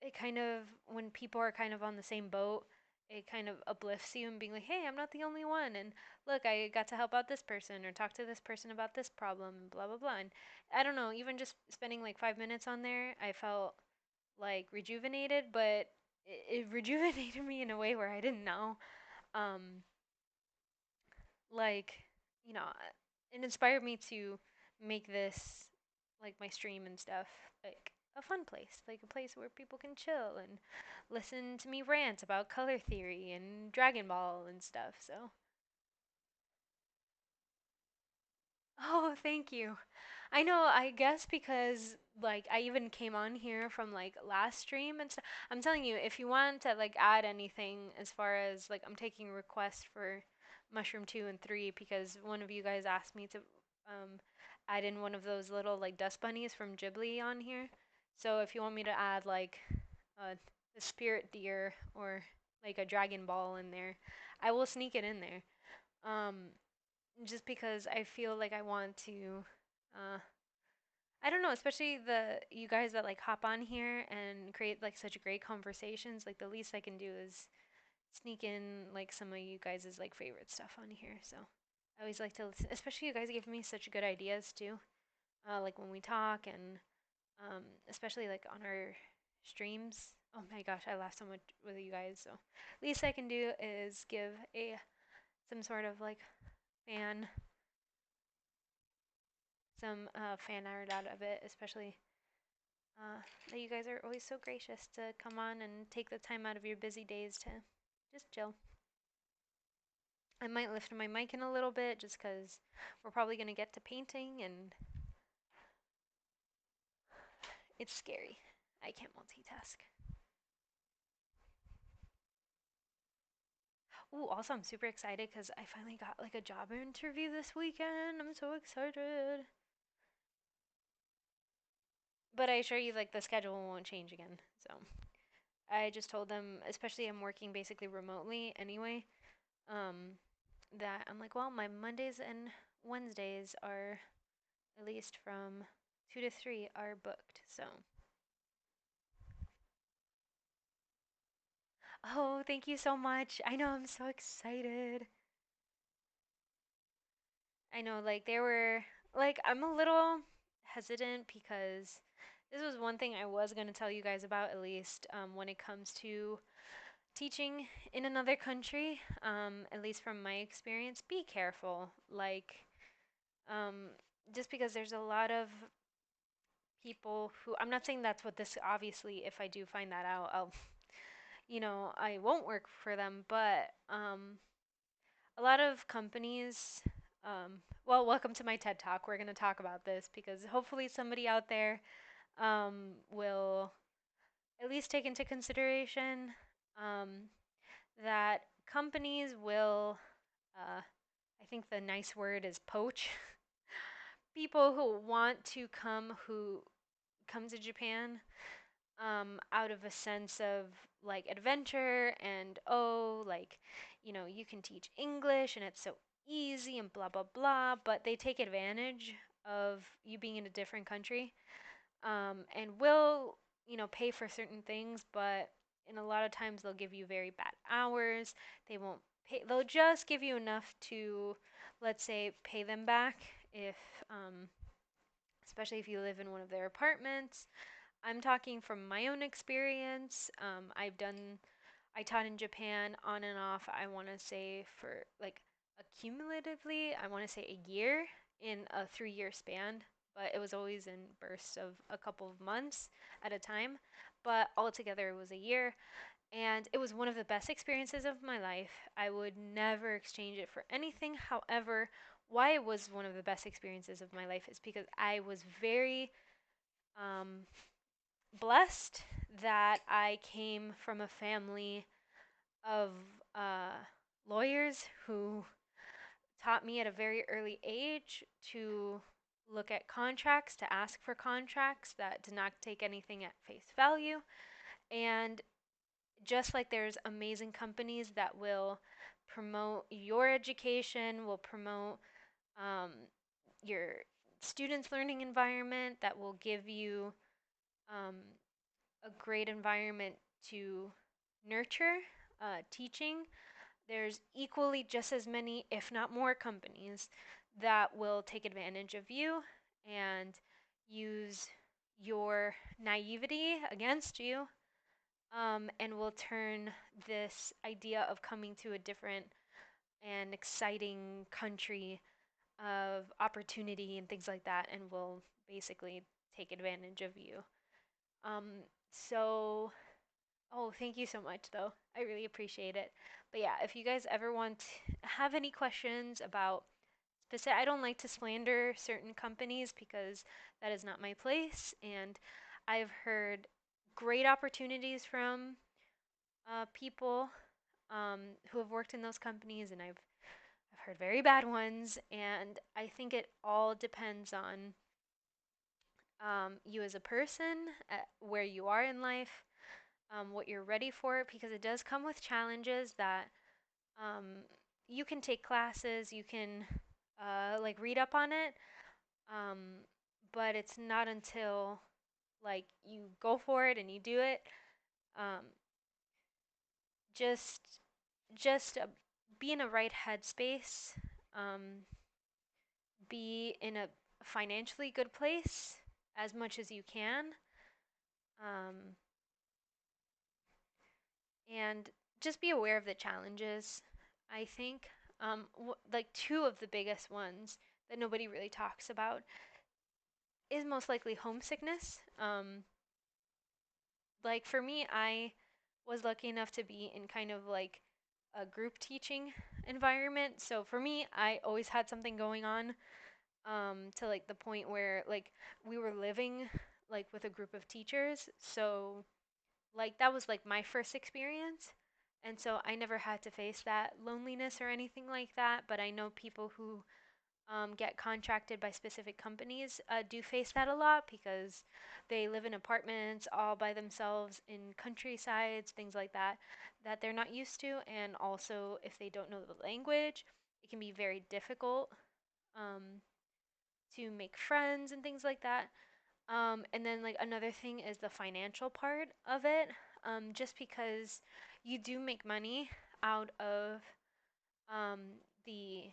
it kind of when people are kind of on the same boat, it kind of uplifts you and being like, hey, I'm not the only one. And look, I got to help out this person or talk to this person about this problem and blah, blah, blah. And I don't know, even just spending like 5 minutes on there, I felt like rejuvenated, but it rejuvenated me in a way where I didn't know. Um, like, you know, it inspired me to make this like my stream and stuff like a fun place, like a place where people can chill and listen to me rant about color theory and Dragon Ball and stuff. So, oh, thank you. I know, I guess because like I even came on here from like last stream and stuff. I'm telling you, if you want to like add anything as far as like I'm taking requests for Mushroom 2 and 3 because one of you guys asked me to add in one of those little like dust bunnies from Ghibli on here. So if you want me to add like uh, a spirit deer or like a Dragon Ball in there, I will sneak it in there. Um, just because I feel like I want to I don't know, especially the you guys that like hop on here and create like such great conversations. Like the least I can do is sneak in like some of you guys' like favorite stuff on here. So I always like to listen, especially you guys give me such good ideas too. Like when we talk and especially like on our streams. Oh my gosh, I laugh so much with you guys. So least I can do is give a some sort of like fan some fan art out of it, especially that you guys are always so gracious to come on and take the time out of your busy days to just chill. I might lift my mic in a little bit just because we're probably going to get to painting and it's scary. I can't multitask. Ooh, also, I'm super excited because I finally got like a job interview this weekend. I'm so excited. But I assure you, like, the schedule won't change again. So I just told them, especially I'm working basically remotely anyway, um, that I'm like, well, my Mondays and Wednesdays are at least from 2 to 3 are booked. So, oh, thank you so much. I know I'm so excited. I know, like, they were, like, I'm a little hesitant because this was one thing I was going to tell you guys about, at least when it comes to teaching in another country, at least from my experience. Be careful. Like, um, just because there's a lot of people who, I'm not saying that's what this, obviously, if I do find that out, I won't work for them, but a lot of companies, well, welcome to my TED Talk. We're going to talk about this because hopefully somebody out there will at least take into consideration um, that companies will, I think the nice word is poach people who want to come to Japan out of a sense of like adventure and oh, like, you can teach English and it's so easy and blah, blah, blah. But they take advantage of you being in a different country and will, pay for certain things, but in a lot of times they'll give you very bad hours. They won't pay, they'll just give you enough to, let's say, pay them back if, especially if you live in one of their apartments. I'm talking from my own experience. I taught in Japan on and off, I want to say for like accumulatively, I want to say a year in a 3 year span, but it was always in bursts of a couple of months at a time. But altogether, it was a year, and it was one of the best experiences of my life. I would never exchange it for anything. However, why it was one of the best experiences of my life is because I was very um, blessed that I came from a family of uh, lawyers who taught me at a very early age to look at contracts, to ask for contracts that did not take anything at face value. And just like there's amazing companies that will promote your education, will promote um, your students' learning environment, that will give you um, a great environment to nurture. teaching, there's equally just as many, if not more, companies that will take advantage of you and use your naivety against you, and will turn this idea of coming to a different and exciting country of opportunity and things like that, and will basically take advantage of you. Um, so, oh, thank you so much, though. I really appreciate it. But yeah, if you guys ever have any questions about specific, I don't like to slander certain companies because that is not my place, and I've heard great opportunities from people who have worked in those companies, and I've heard very bad ones, and I think it all depends on you as a person, where you are in life, what you're ready for, because it does come with challenges that um, you can take classes, you can like read up on it, um, but it's not until like you go for it and you do it, um, just just be in a right headspace, um, be in a financially good place as much as you can, um, and just be aware of the challenges. I think like two of the biggest ones that nobody really talks about is most likely homesickness. Like for me, I was lucky enough to be in kind of like a group teaching environment. So for me, I always had something going on, to like the point where like we were living like with a group of teachers. So like that was like my first experience. And so I never had to face that loneliness or anything like that. But I know people who get contracted by specific companies do face that a lot because they live in apartments all by themselves in countrysides, things like that, that they're not used to. And also, if they don't know the language, it can be very difficult um, to make friends and things like that. And then, like, another thing is the financial part of it, just because you do make money out um, the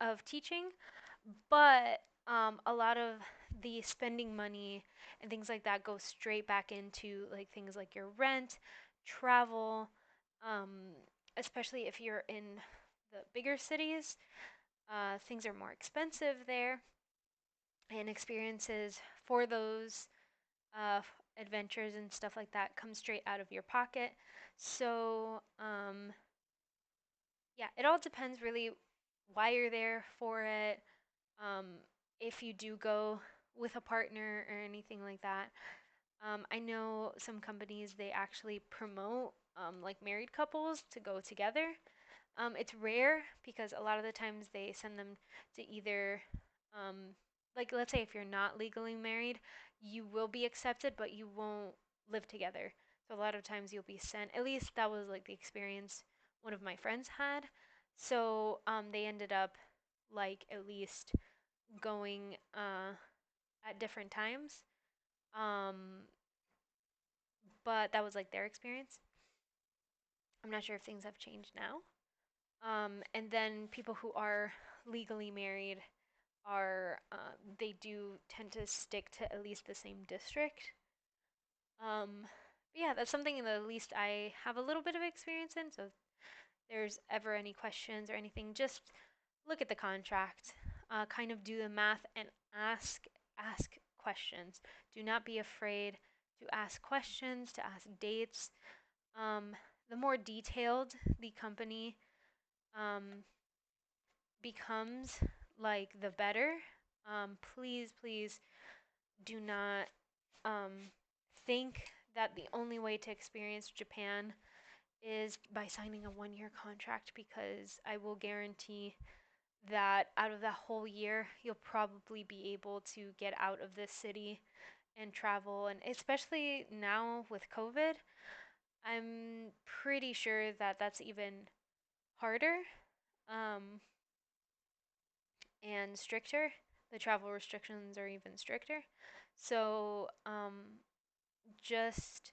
of teaching, but a lot of the spending money and things like that go straight back into like things like your rent, travel, um, especially if you're in the bigger cities. Things are more expensive there, and experiences for those uh, adventures and stuff like that come straight out of your pocket. So, yeah, it all depends really why you're there for it, um, if you do go with a partner or anything like that. I know some companies they actually promote like married couples to go together. It's rare because a lot of the times they send them to either, um, like let's say if you're not legally married, you will be accepted, but you won't live together. So a lot of times you'll be sent. At least that was like the experience one of my friends had. So they ended up like at least going at different times. Um, but that was like their experience. I'm not sure if things have changed now. And then people who are legally married are they do tend to stick to at least the same district. But yeah, that's something that at least I have a little bit of experience in. So if there's ever any questions or anything, just look at the contract, kind of do the math, and ask questions. Do not be afraid to ask questions, to ask dates. Um, the more detailed the company um, becomes, like the better. Please do not um, think that the only way to experience Japan is by signing a 1 year contract, because I will guarantee that out of that whole year, you'll probably be able to get out of this city and travel. And especially now with COVID, I'm pretty sure that that's even harder um, and stricter. The travel restrictions are even stricter. So just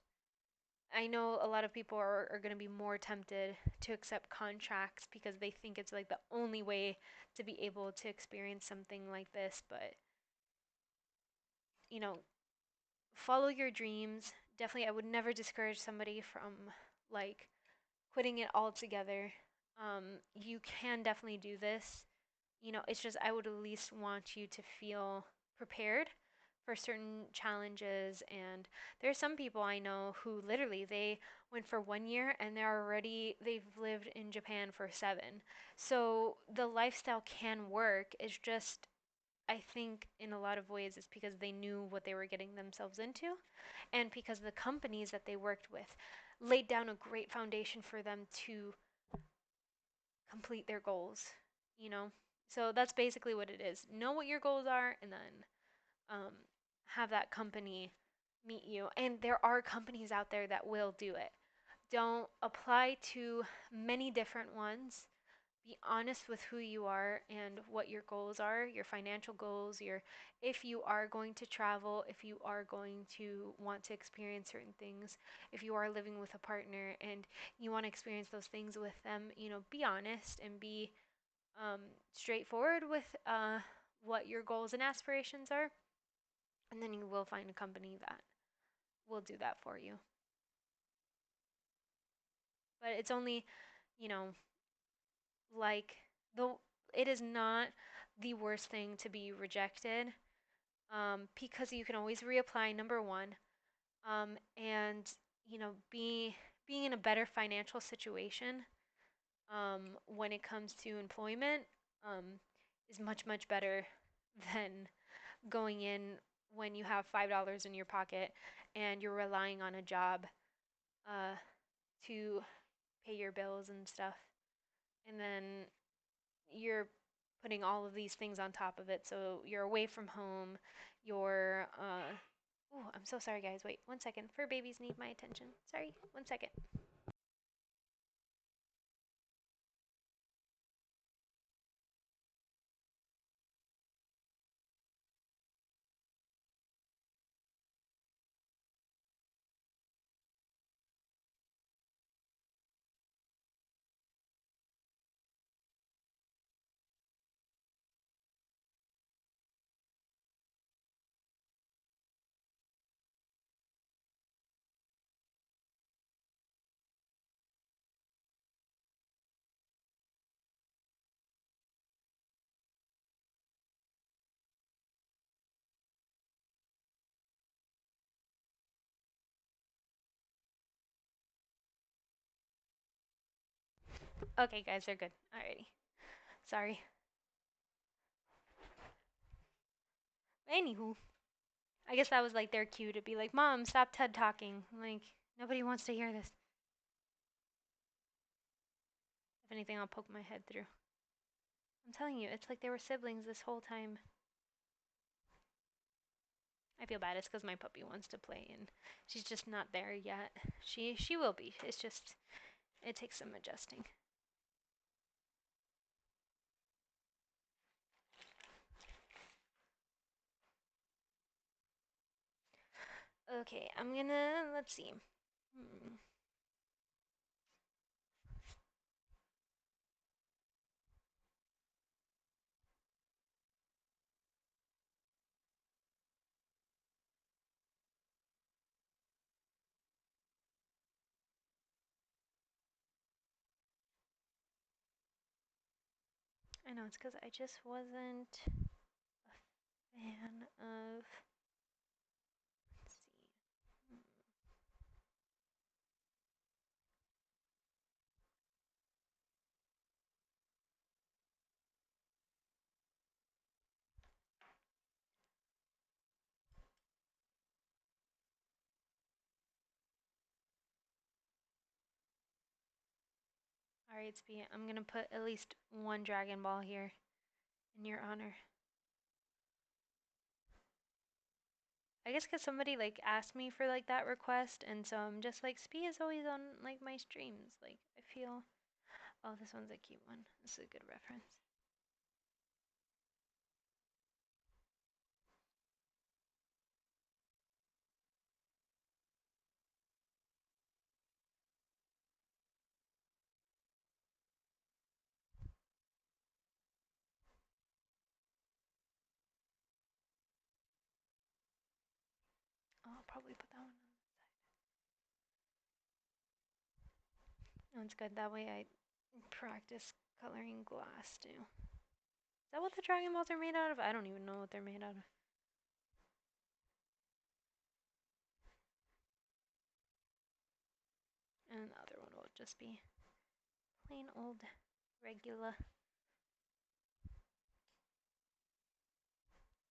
I know a lot of people are going to be more tempted to accept contracts because they think it's like the only way to be able to experience something like this. But, you know, follow your dreams. Definitely, I would never discourage somebody from like quitting it all together. You can definitely do this. You know, it's just I would at least want you to feel prepared for certain challenges. And there's some people I know who literally they went for 1 year and they've lived in Japan for 7. So the lifestyle can work. It's just I think in a lot of ways it's because they knew what they were getting themselves into and because the companies that they worked with laid down a great foundation for them to complete their goals, you know? So that's basically what it is. Know what your goals are and then um, have that company meet you. And there are companies out there that will do it. Don't apply to many different ones. Be honest with who you are and what your goals are, your financial goals, your if you are going to travel, if you are going to want to experience certain things, if you are living with a partner and you want to experience those things with them, you know, be honest and be um, straightforward with what your goals and aspirations are, and then you will find a company that will do that for you. But it's only, you know, like the it is not the worst thing to be rejected because you can always reapply. Number one, and you know, being in a better financial situation when it comes to employment um, is much better than going in when you have $5 in your pocket and you're relying on a job uh, to pay your bills and stuff. And then you're putting all of these things on top of it. So you're away from home. You're, oh, I'm so sorry, guys. Wait 1 second. Fur babies need my attention. Sorry, 1 second. Okay, guys, they're good. Alrighty. Sorry. Anywho, I guess that was like their cue to be like, Mom, stop TED talking. Like, nobody wants to hear this. If anything, I'll poke my head through. I'm telling you, it's like they were siblings this whole time. I feel bad. It's because my puppy wants to play and she's just not there yet. She will be. It's just it takes some adjusting. Okay, I'm gonna let's see. I know it's because I just wasn't a fan of. Let's see. All right, Spee. I'm gonna put at least one Dragon Ball here in your honor. I guess because somebody like asked me for like that request, and so I'm just like Spee is always on like my streams. Like I feel, oh, this one's a cute one. This is a good reference. No, it's good. That way I practice coloring glass too. Is that what the Dragon Balls are made out of? I don't even know what they're made out of. And the other one will just be plain old regular.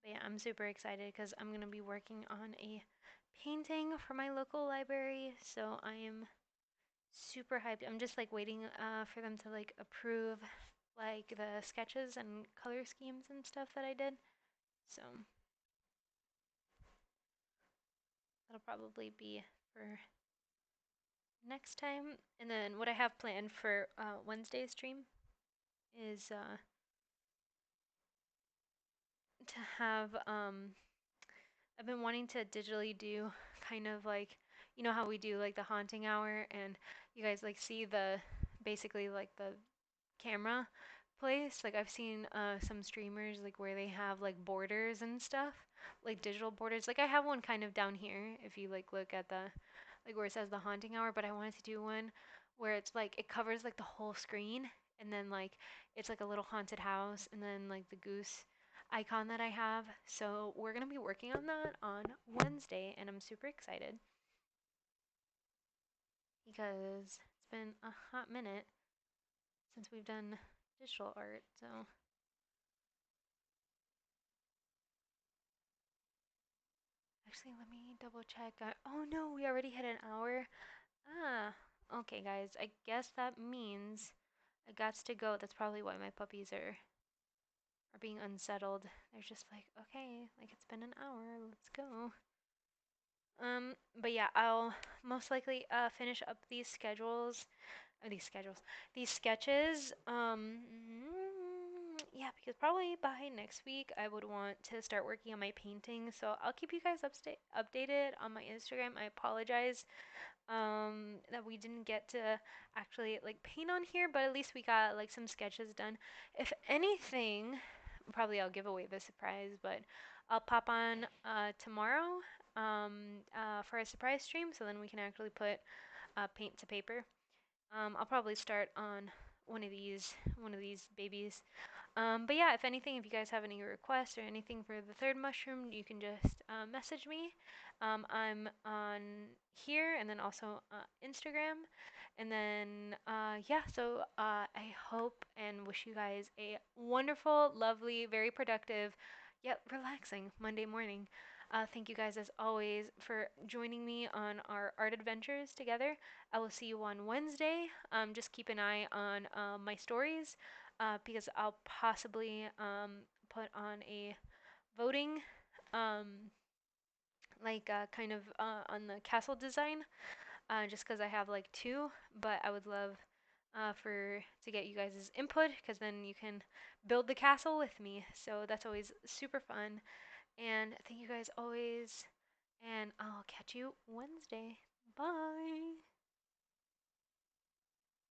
But yeah, I'm super excited because I'm going to be working on a painting for my local library. So I am super hyped. I'm just like waiting for them to like approve like the sketches and color schemes and stuff that I did. So that'll probably be for next time. And then what I have planned for Wednesday's stream is to have I've been wanting to digitally do kind of like you know how we do like the haunting hour and you guys like see the basically like the camera place. Like I've seen some streamers like where they have like borders and stuff, like digital borders. Like I have one kind of down here if you like look at the like where it says the haunting hour, but I wanted to do one where it's like it covers like the whole screen and then like it's like a little haunted house and then like the goose icon that I have. So we're going to be working on that on Wednesday and I'm super excited because it's been a hot minute since we've done digital art. So actually, let me double check. Oh no, we already hit an hour. Ah, okay, guys. I guess that means I got to go. That's probably why my puppies are being unsettled. They're just like, okay, like it's been an hour. Let's go. But yeah, I'll most likely finish up these schedules these sketches. Yeah, because probably by next week I would want to start working on my painting. So I'll keep you guys updated on my Instagram. I apologize that we didn't get to actually like paint on here, but at least we got like some sketches done. If anything, probably I'll give away the surprise, but I'll pop on tomorrow for a surprise stream, so then we can actually put paint to paper. I'll probably start on one of these babies. But yeah, if anything, if you guys have any requests or anything for the third mushroom, you can just message me. I'm on here and then also Instagram. And then, yeah, so I hope and wish you guys a wonderful, lovely, very productive, yet relaxing Monday morning. Thank you guys as always for joining me on our art adventures together. I will see you on Wednesday. Just keep an eye on my stories because I'll possibly put on a voting, um, like kind of on the castle design, just because I have like two, but I would love for to get you guys' input because then you can build the castle with me. So that's always super fun. And thank you guys always, and I'll catch you Wednesday. Bye.